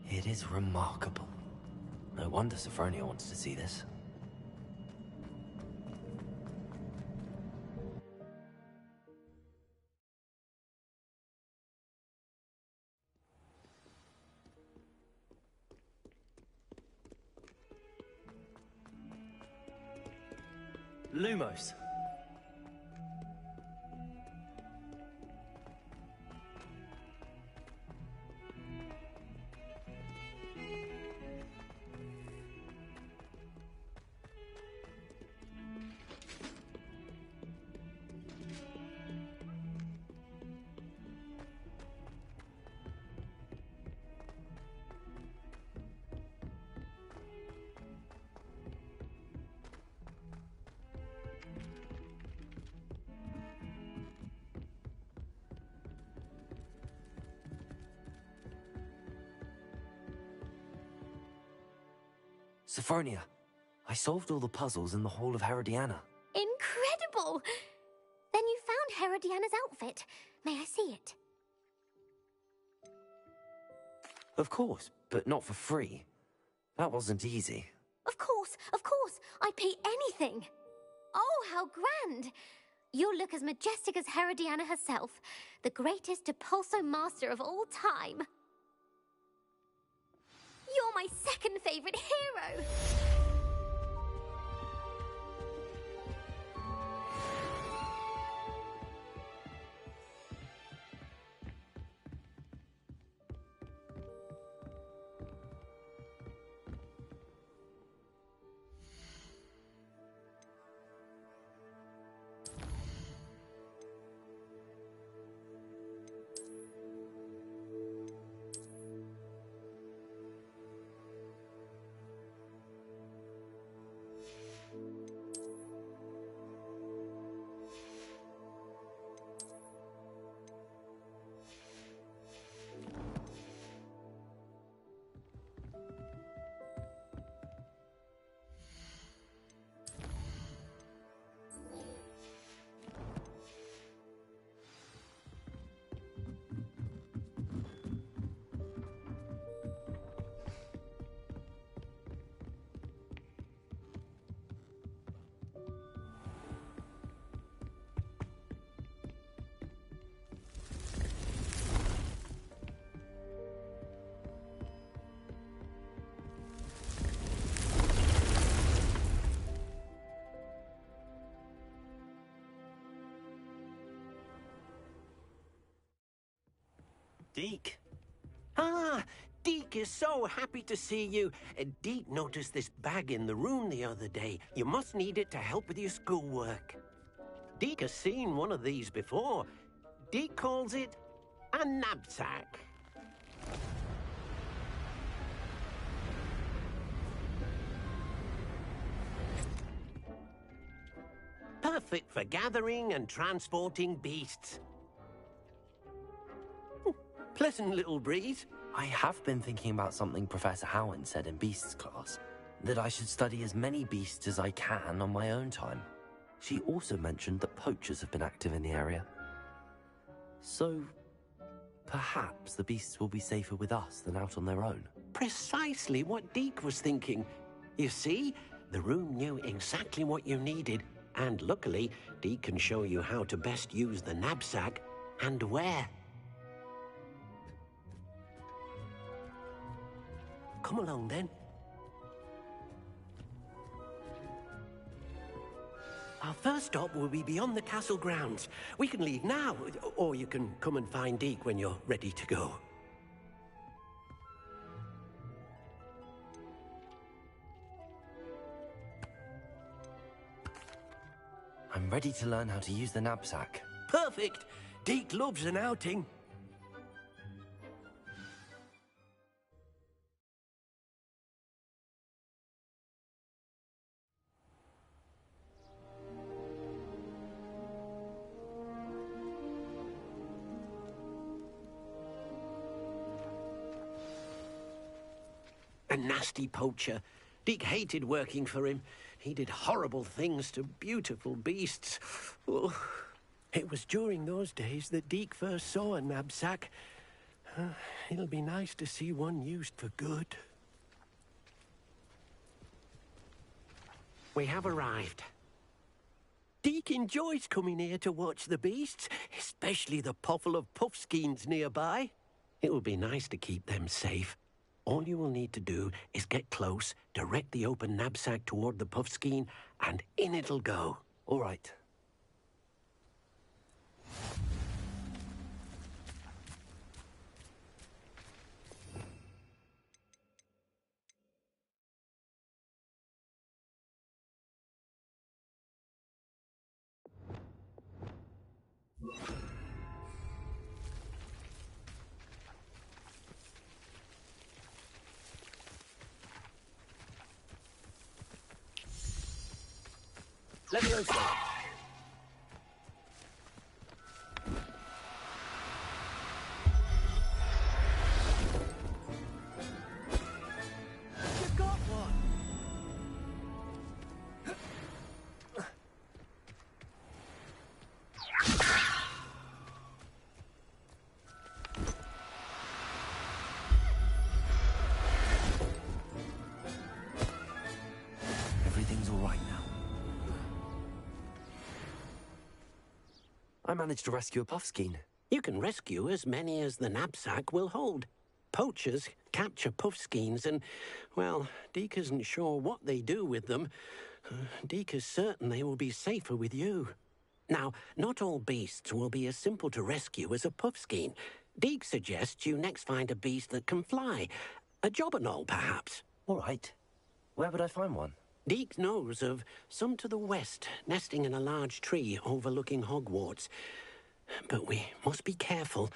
It is remarkable. No wonder Sophronia wants to see this. Lumos. Sophronia, I solved all the puzzles in the Hall of Herodiana. Incredible! Then you found Herodiana's outfit. May I see it? Of course, but not for free. That wasn't easy. Of course, I'd pay anything. Oh, how grand! You'll look as majestic as Herodiana herself, the greatest Depulso master of all time. You're my second favorite hero! Deke. Ah, Deke is so happy to see you. Deke noticed this bag in the room the other day. You must need it to help with your schoolwork. Deke has seen one of these before. Deke calls it a knapsack. Perfect for gathering and transporting beasts. Pleasant little breeze. I have been thinking about something Professor Howard said in Beasts class, that I should study as many beasts as I can on my own time. She also mentioned that poachers have been active in the area. So, perhaps the beasts will be safer with us than out on their own. Precisely what Deke was thinking. You see, the room knew exactly what you needed, and luckily, Deke can show you how to best use the knapsack and where. Come along, then. Our first stop will be beyond the castle grounds. We can leave now, or you can come and find Deke when you're ready to go. I'm ready to learn how to use the knapsack. Perfect! Deke loves an outing. A nasty poacher. Deke hated working for him. He did horrible things to beautiful beasts. Oh, it was during those days that Deke first saw a knapsack. It'll be nice to see one used for good. We have arrived. Deke enjoys coming here to watch the beasts, especially the potful of puffskeins nearby. It will be nice to keep them safe. All you will need to do is get close, direct the open knapsack toward the puffskein, and in it'll go. All right. Leviosa. You got one. everything's all right now. I managed to rescue a puffskein. You can rescue as many as the knapsack will hold. Poachers capture puffskeins and, well, Deke isn't sure what they do with them. Deke is certain they will be safer with you. Now, not all beasts will be as simple to rescue as a puffskein. Deke suggests you next find a beast that can fly. A jobberknoll, perhaps. All right. Where would I find one? Deke knows of some to the west, nesting in a large tree overlooking Hogwarts. But we must be careful.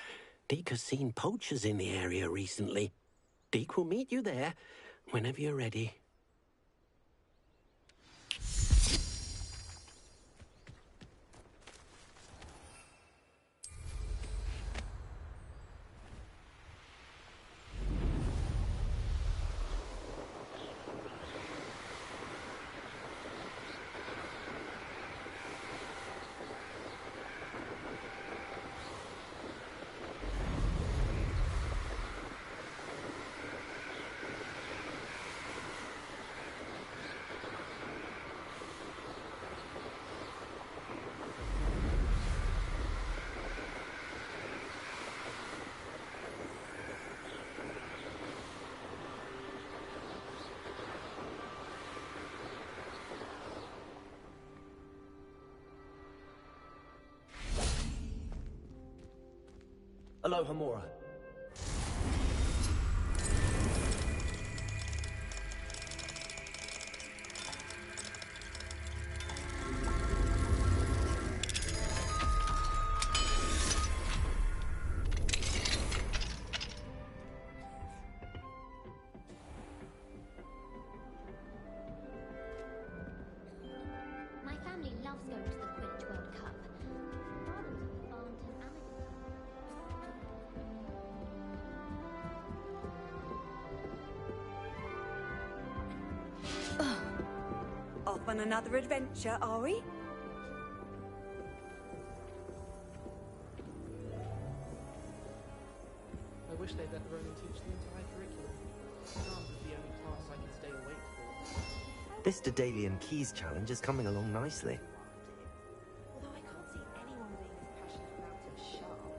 Deke has seen poachers in the area recently. Deke will meet you there whenever you're ready. Aloha, Mora. My family loves going to the Quidditch World Cup. Father was on the farm till Off on another adventure, are we? I wish they'd let the Roman teach the entire curriculum. Exams is the only class I can stay awake for. This Daedalian Keys challenge is coming along nicely. Although I can't see anyone being as passionate about it as Sharp.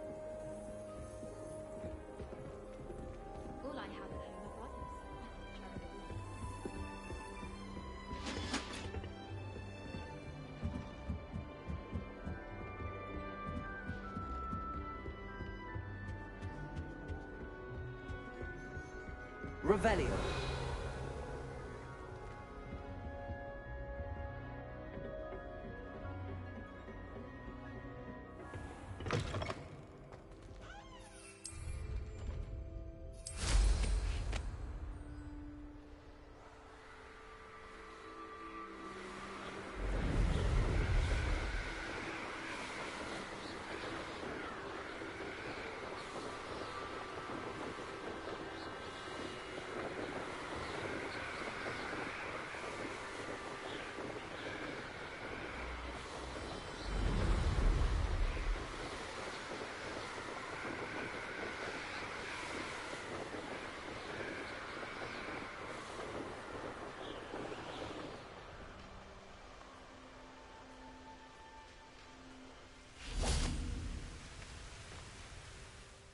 all I have at home are brothers. Revelio.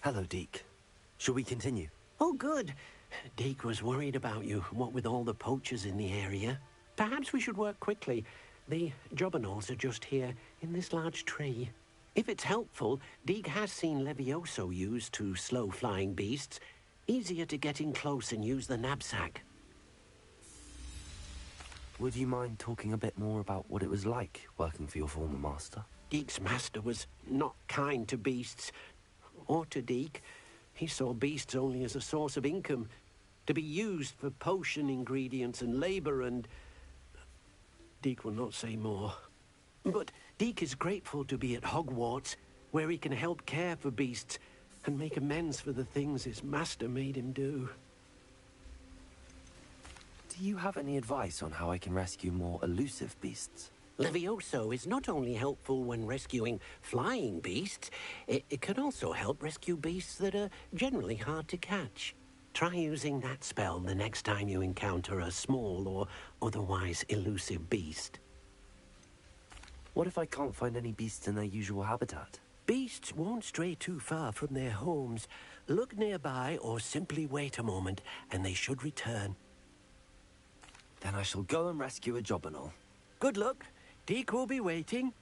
Hello, Deke. Shall we continue? Oh, good. Deke was worried about you, what with all the poachers in the area. Perhaps we should work quickly. The jobberknolls are just here, in this large tree. If it's helpful, Deke has seen Levioso used to slow flying beasts. Easier to get in close and use the knapsack. Would you mind talking a bit more about what it was like working for your former master? Deke's master was not kind to beasts, or to Deke. He saw beasts only as a source of income, to be used for potion ingredients and labor, and Deke will not say more. But Deke is grateful to be at Hogwarts, where he can help care for beasts and make amends for the things his master made him do. Do you have any advice on how I can rescue more elusive beasts? Levioso is not only helpful when rescuing flying beasts, it can also help rescue beasts that are generally hard to catch. Try using that spell the next time you encounter a small or otherwise elusive beast. What if I can't find any beasts in their usual habitat? Beasts won't stray too far from their homes. Look nearby or simply wait a moment, and they should return. Then I shall go and rescue a Jobberknoll. Good luck. Deke will be waiting.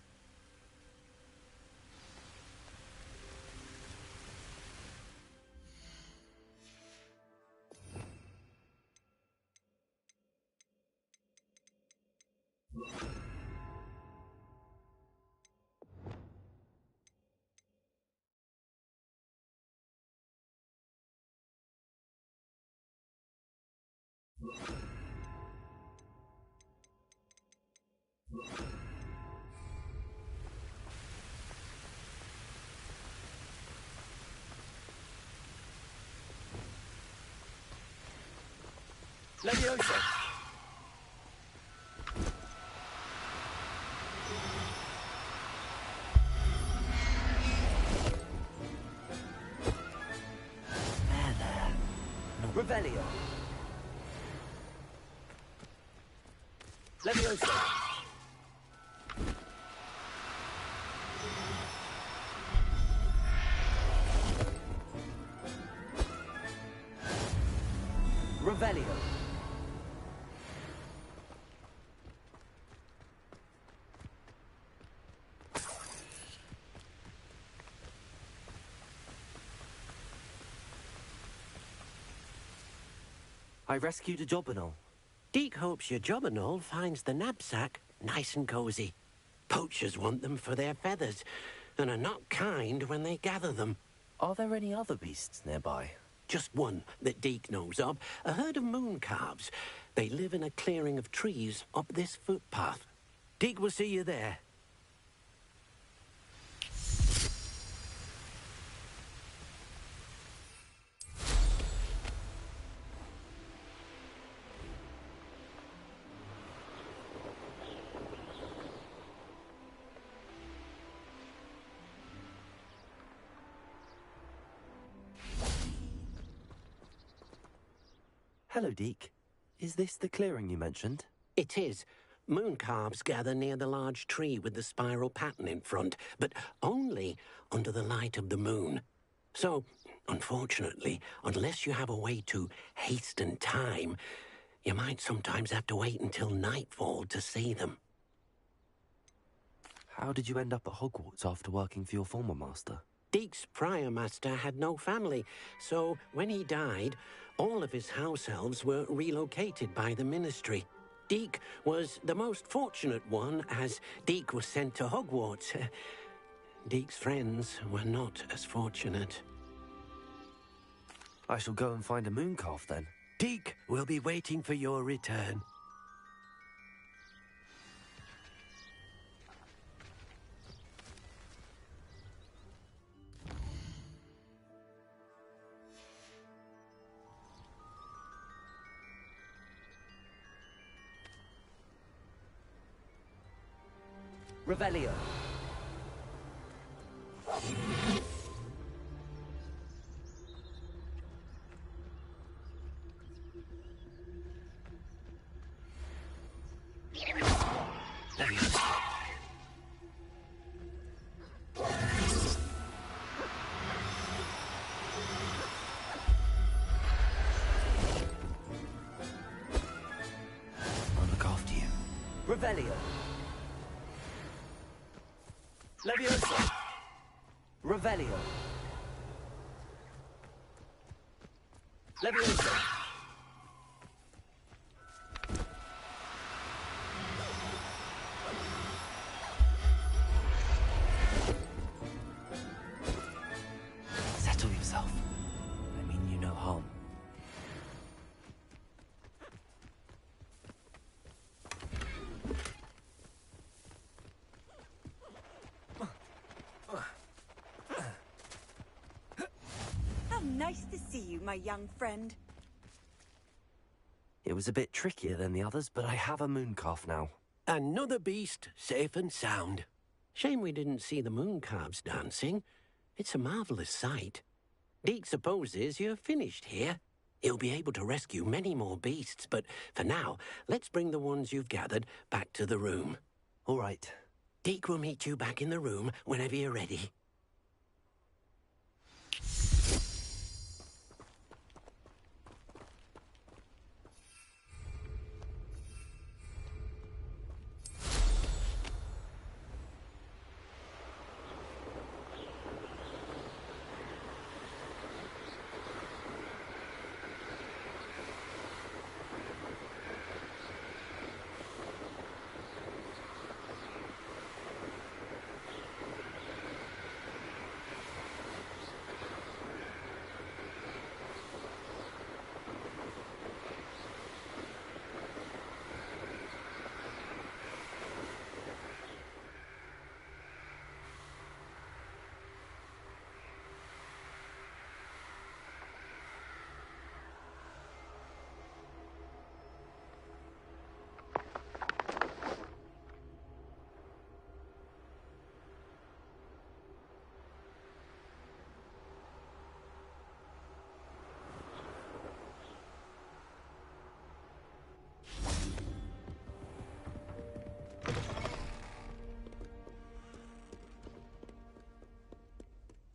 Leviosa! Revelio. Leviosa. Revelio. I rescued a Jobberknoll. Deke hopes your Jobberknoll finds the knapsack nice and cozy. Poachers want them for their feathers, and are not kind when they gather them. Are there any other beasts nearby? Just one that Deke knows of, a herd of moon calves. They live in a clearing of trees up this footpath. Deke will see you there. Hello, Deke. Is this the clearing you mentioned? It is. Moon calves gather near the large tree with the spiral pattern in front, but only under the light of the moon. So, unfortunately, unless you have a way to hasten time, you might sometimes have to wait until nightfall to see them. How did you end up at Hogwarts after working for your former master? Deke's prior master had no family, so when he died, all of his house elves were relocated by the ministry. Deke was the most fortunate one, as Deke was sent to Hogwarts. Deke's friends were not as fortunate. I shall go and find a moon calf then. Deke will be waiting for your return. Revelio. I'll look after you. Revelio. Leviosa! Revelio. Leviosa! Settle yourself. I mean you no harm. Nice to see you, my young friend. It was a bit trickier than the others, but I have a moon calf now. Another beast, safe and sound. Shame we didn't see the moon calves dancing. It's a marvellous sight. Deke supposes you're finished here. You'll be able to rescue many more beasts, but for now, let's bring the ones you've gathered back to the room. All right. Deke will meet you back in the room whenever you're ready.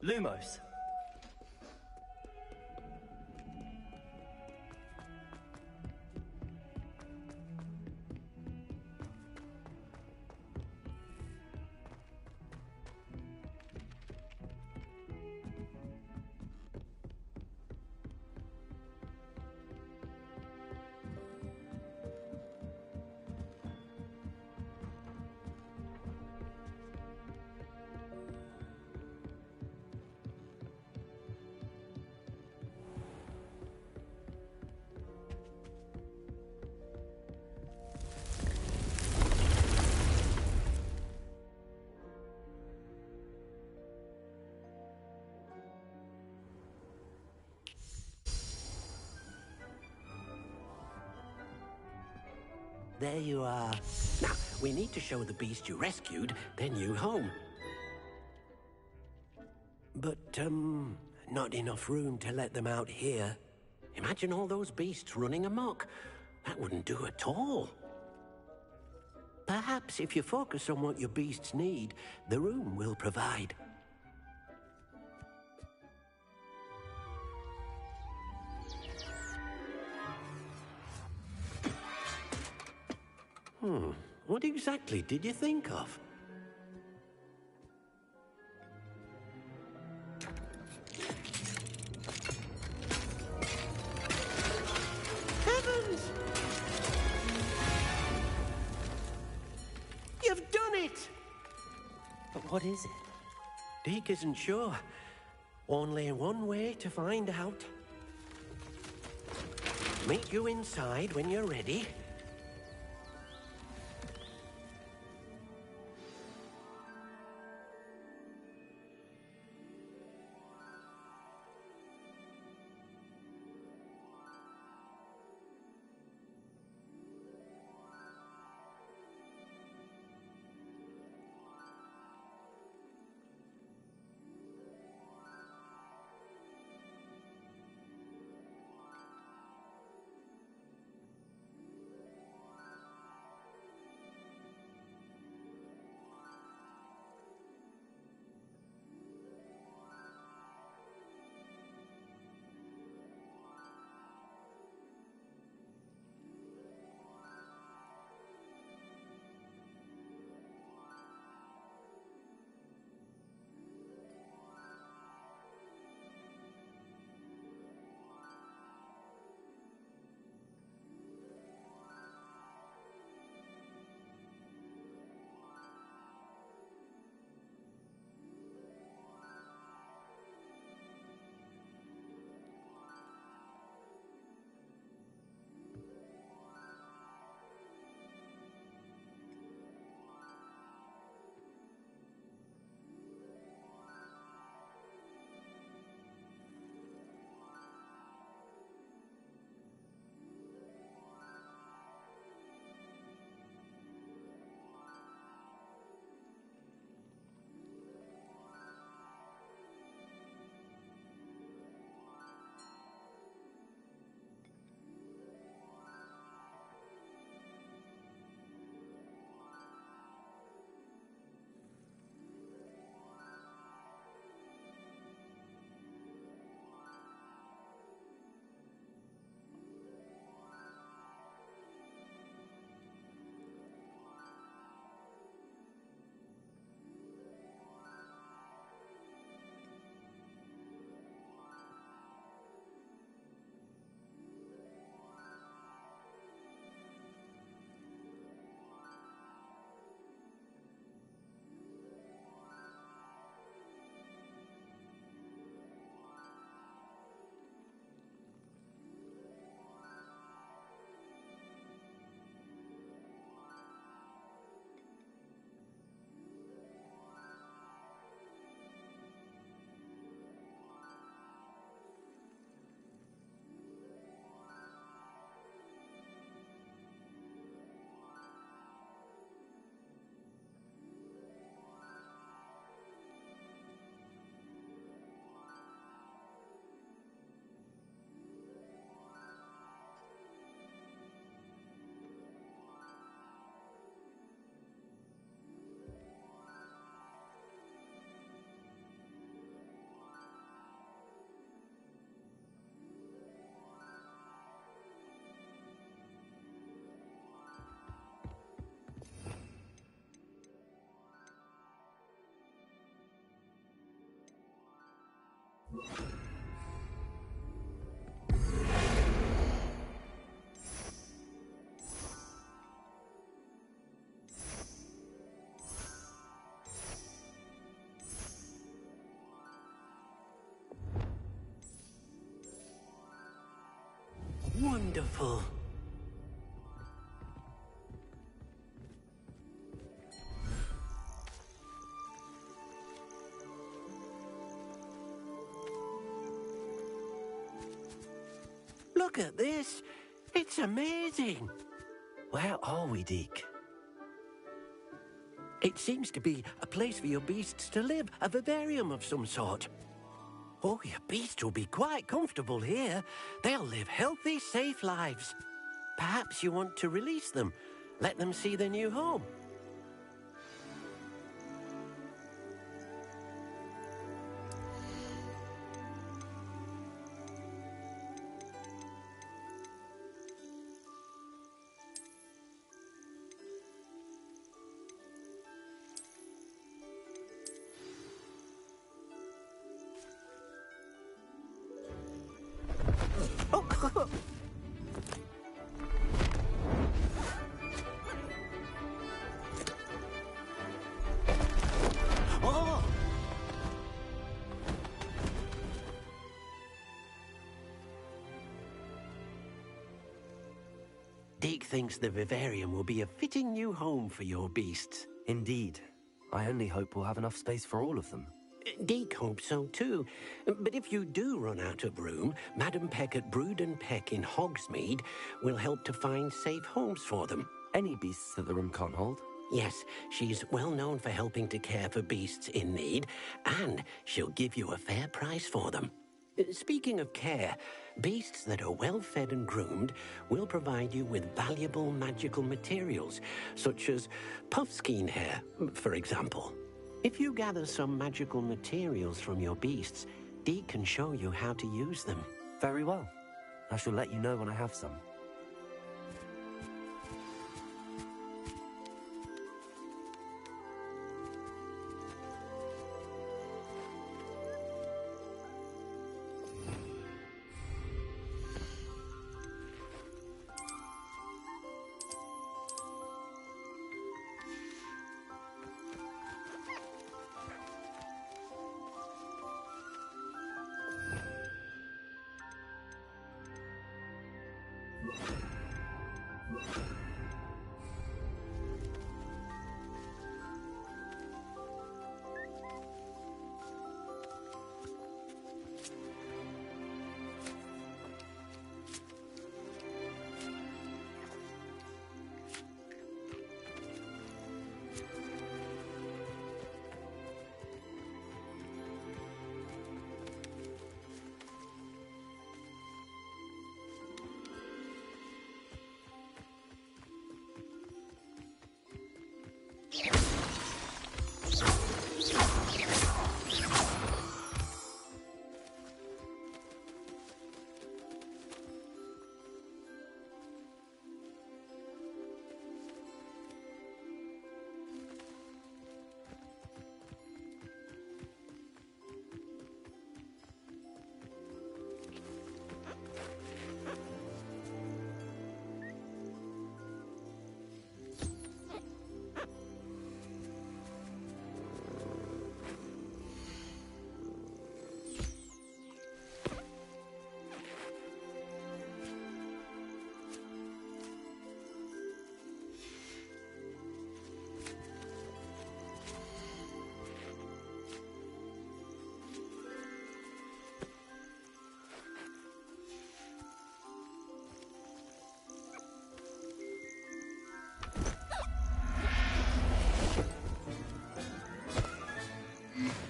Lumos. There you are. Now, we need to show the beast you rescued their new home. But, not enough room to let them out here. Imagine all those beasts running amok. That wouldn't do at all. Perhaps if you focus on what your beasts need, the room will provide. What exactly did you think of? Heavens! You've done it! But what is it? Deke isn't sure. Only one way to find out. Meet you inside when you're ready. wonderful. Look at this. It's amazing. Where are we, Deke? It seems to be a place for your beasts to live, a vivarium of some sort. Oh, your beasts will be quite comfortable here. They'll live healthy, safe lives. Perhaps you want to release them, let them see their new home. Oh! Deke thinks the vivarium will be a fitting new home for your beasts. Indeed. I only hope we'll have enough space for all of them. Deke hopes so too. But if you do run out of room, Madam Peck at Brood and Peck in Hogsmeade will help to find safe homes for them. Any beasts that the room can't hold? Yes, she's well known for helping to care for beasts in need, and she'll give you a fair price for them. Speaking of care, beasts that are well fed and groomed will provide you with valuable magical materials, such as puffskein hair, for example. If you gather some magical materials from your beasts, Deke can show you how to use them. Very well. I shall let you know when I have some.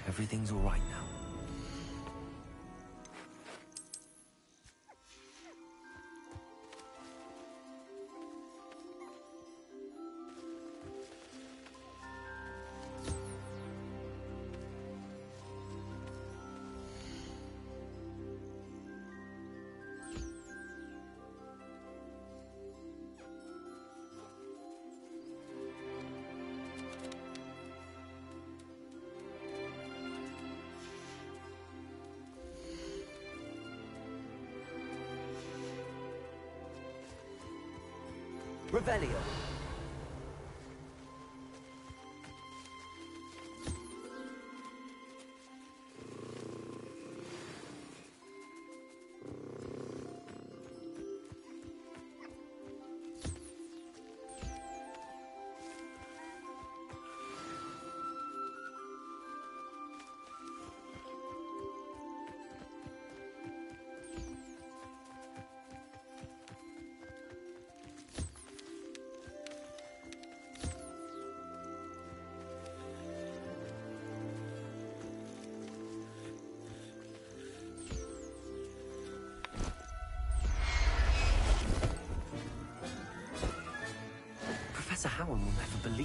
Everything's all right now. Revelio.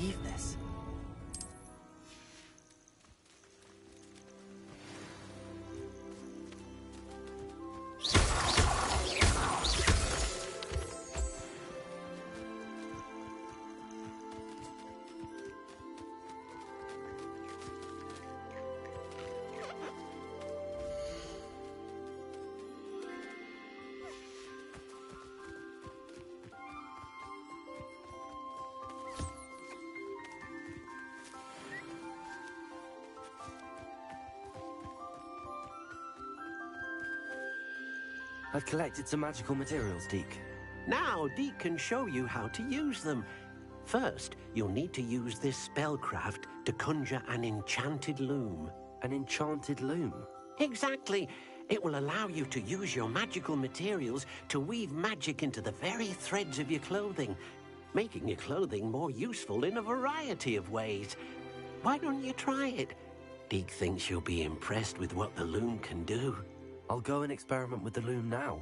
believe this. I've collected some magical materials, Deke. Now, Deke can show you how to use them. First, you'll need to use this spellcraft to conjure an enchanted loom. An enchanted loom? Exactly. It will allow you to use your magical materials to weave magic into the very threads of your clothing, making your clothing more useful in a variety of ways. Why don't you try it? Deke thinks you'll be impressed with what the loom can do. I'll go and experiment with the loom now.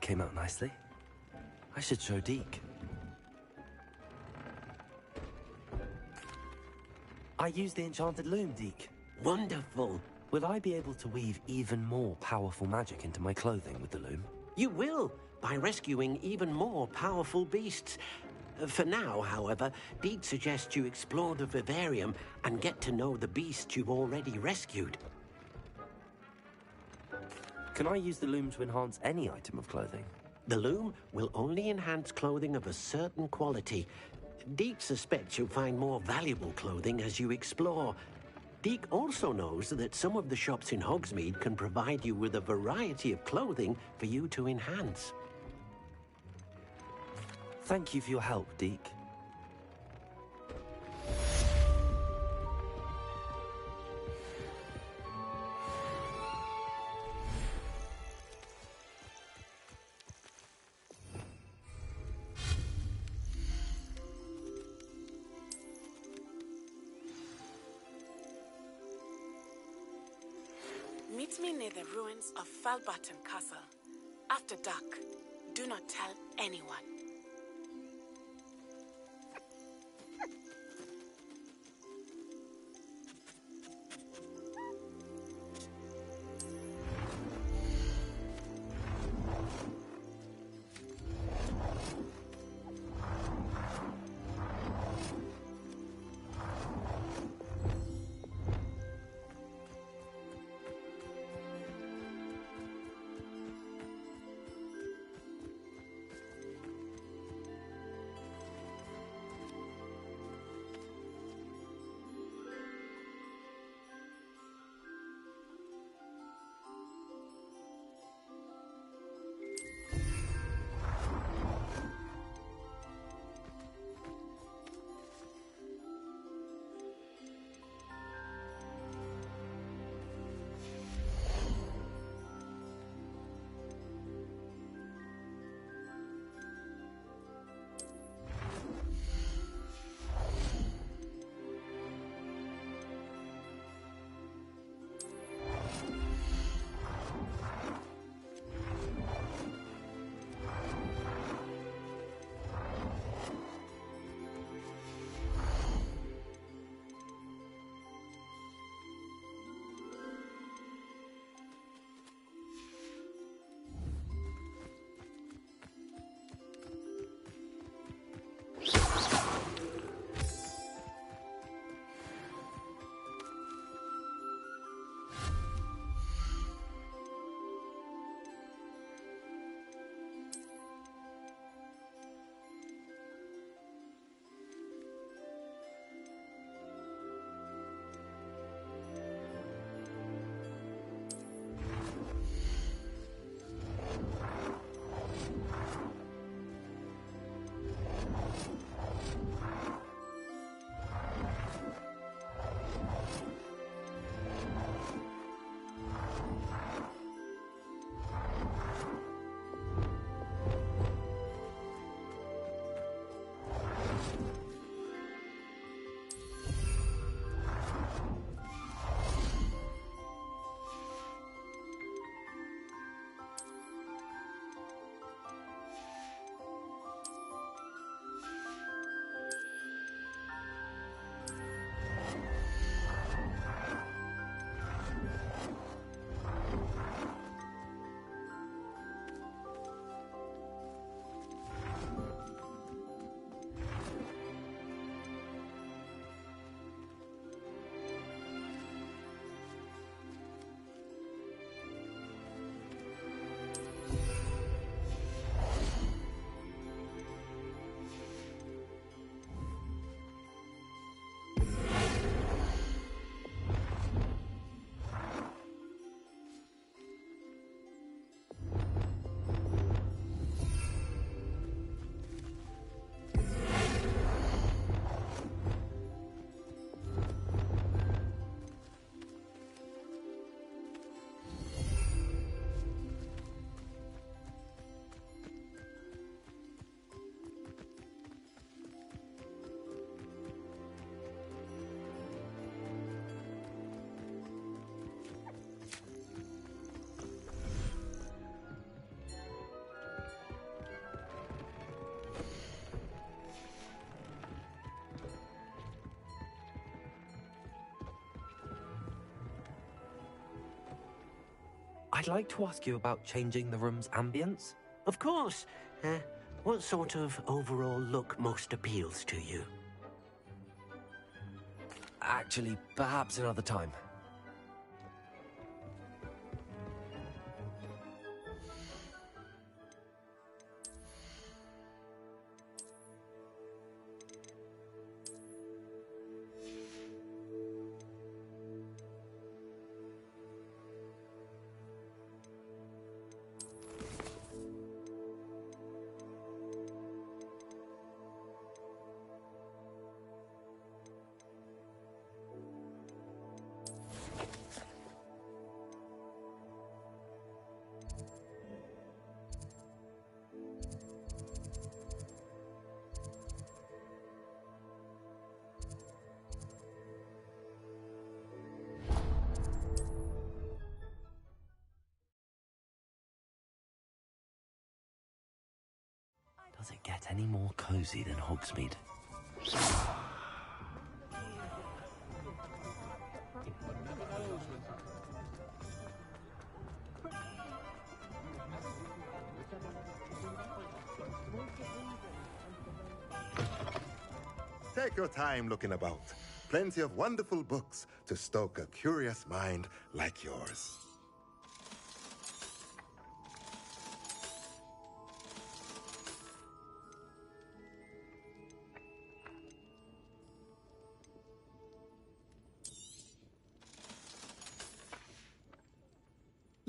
came out nicely. I should show Deke. I used the enchanted loom, Deke. Wonderful. Will I be able to weave even more powerful magic into my clothing with the loom? You will, by rescuing even more powerful beasts. For now, however, Deke suggests you explore the vivarium and get to know the beasts you've already rescued. Can I use the loom to enhance any item of clothing? The loom will only enhance clothing of a certain quality. Deke suspects you'll find more valuable clothing as you explore. Deke also knows that some of the shops in Hogsmeade can provide you with a variety of clothing for you to enhance. Thank you for your help, Deke. Meet me near the ruins of Falbarton Castle. After dark. Do not tell anyone. I'd like to ask you about changing the room's ambience. Of course. What sort of overall look most appeals to you? Actually, perhaps another time. Does it get any more cozy than Hogsmeade? Take your time looking about. Plenty of wonderful books to stoke a curious mind like yours.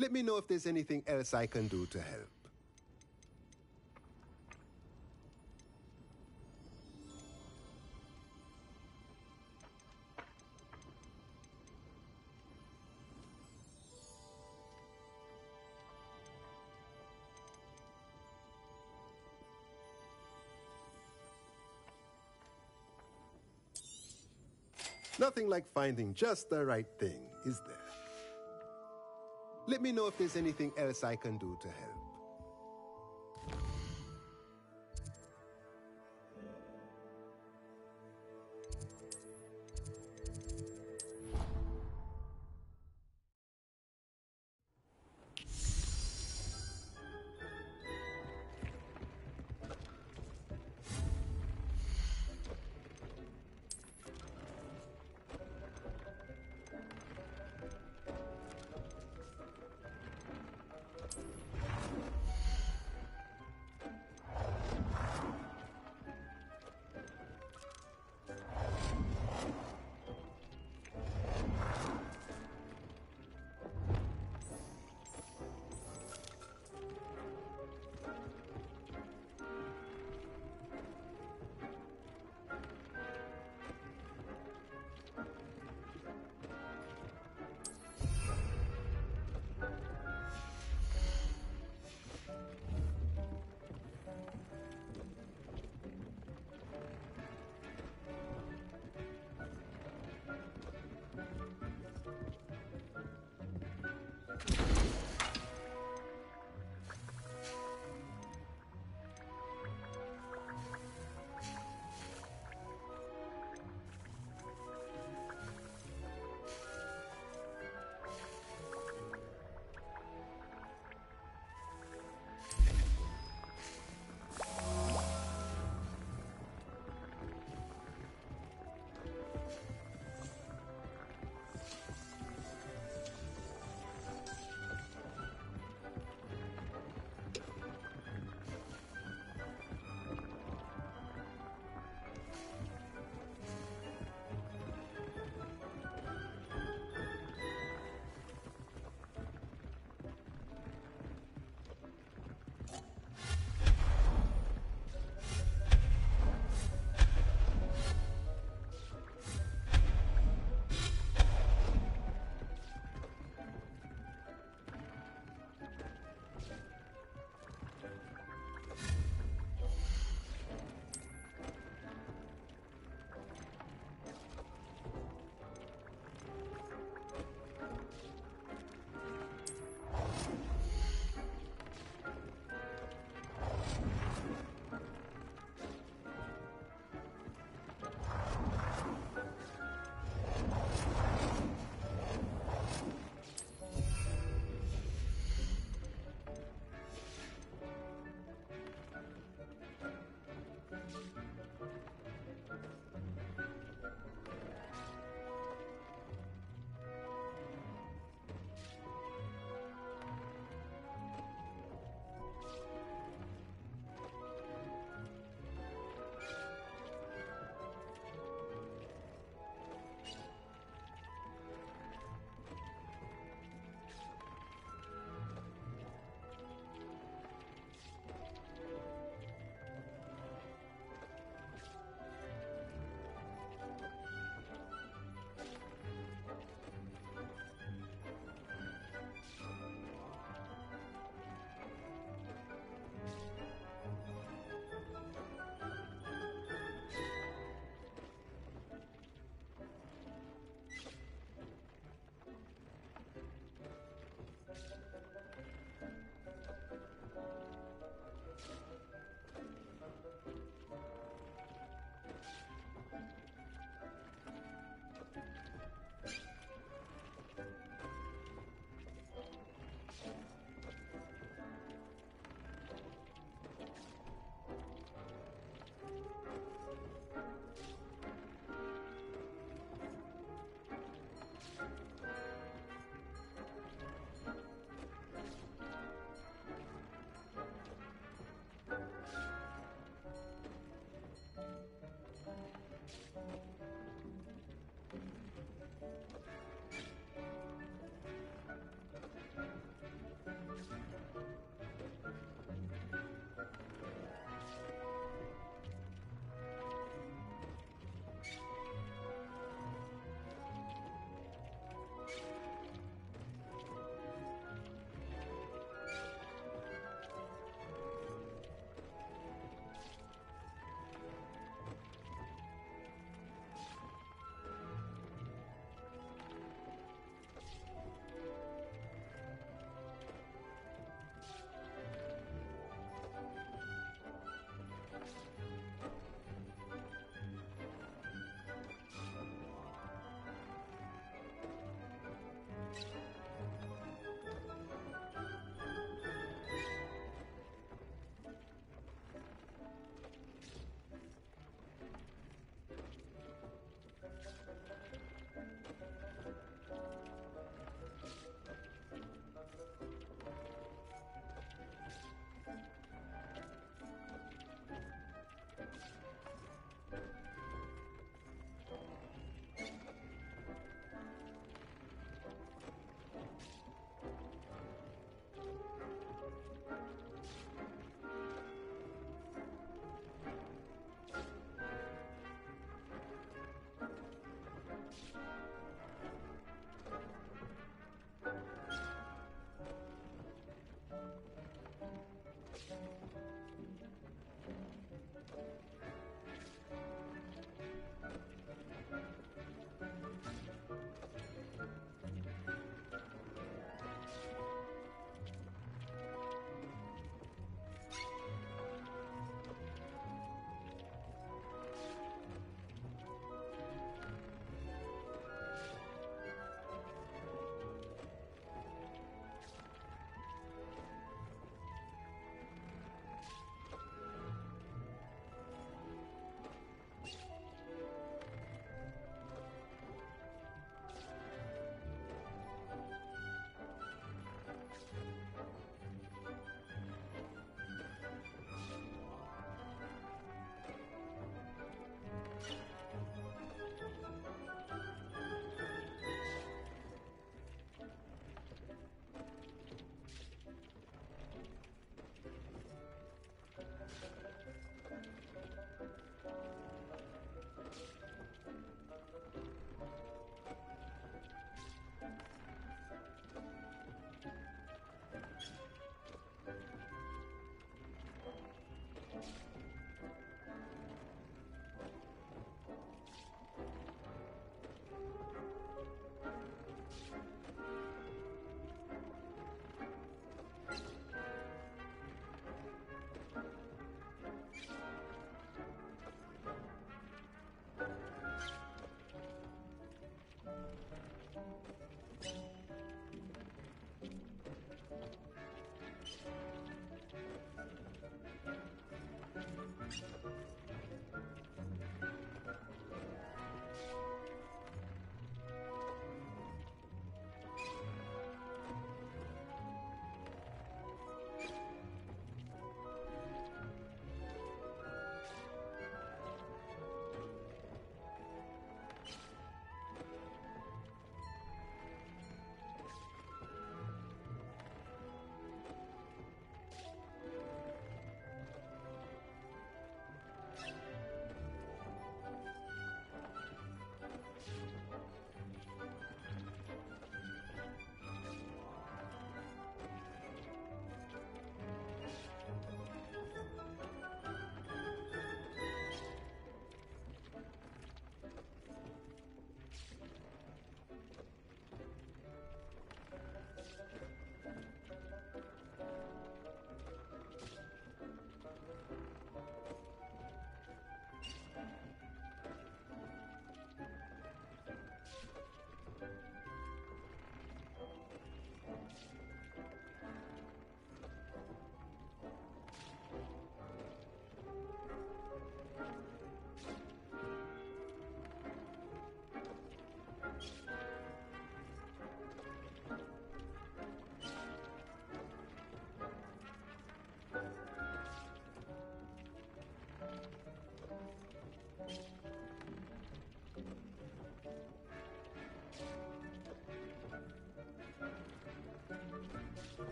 Let me know if there's anything else I can do to help. Nothing like finding just the right thing, is there? Let me know if there's anything else I can do to help.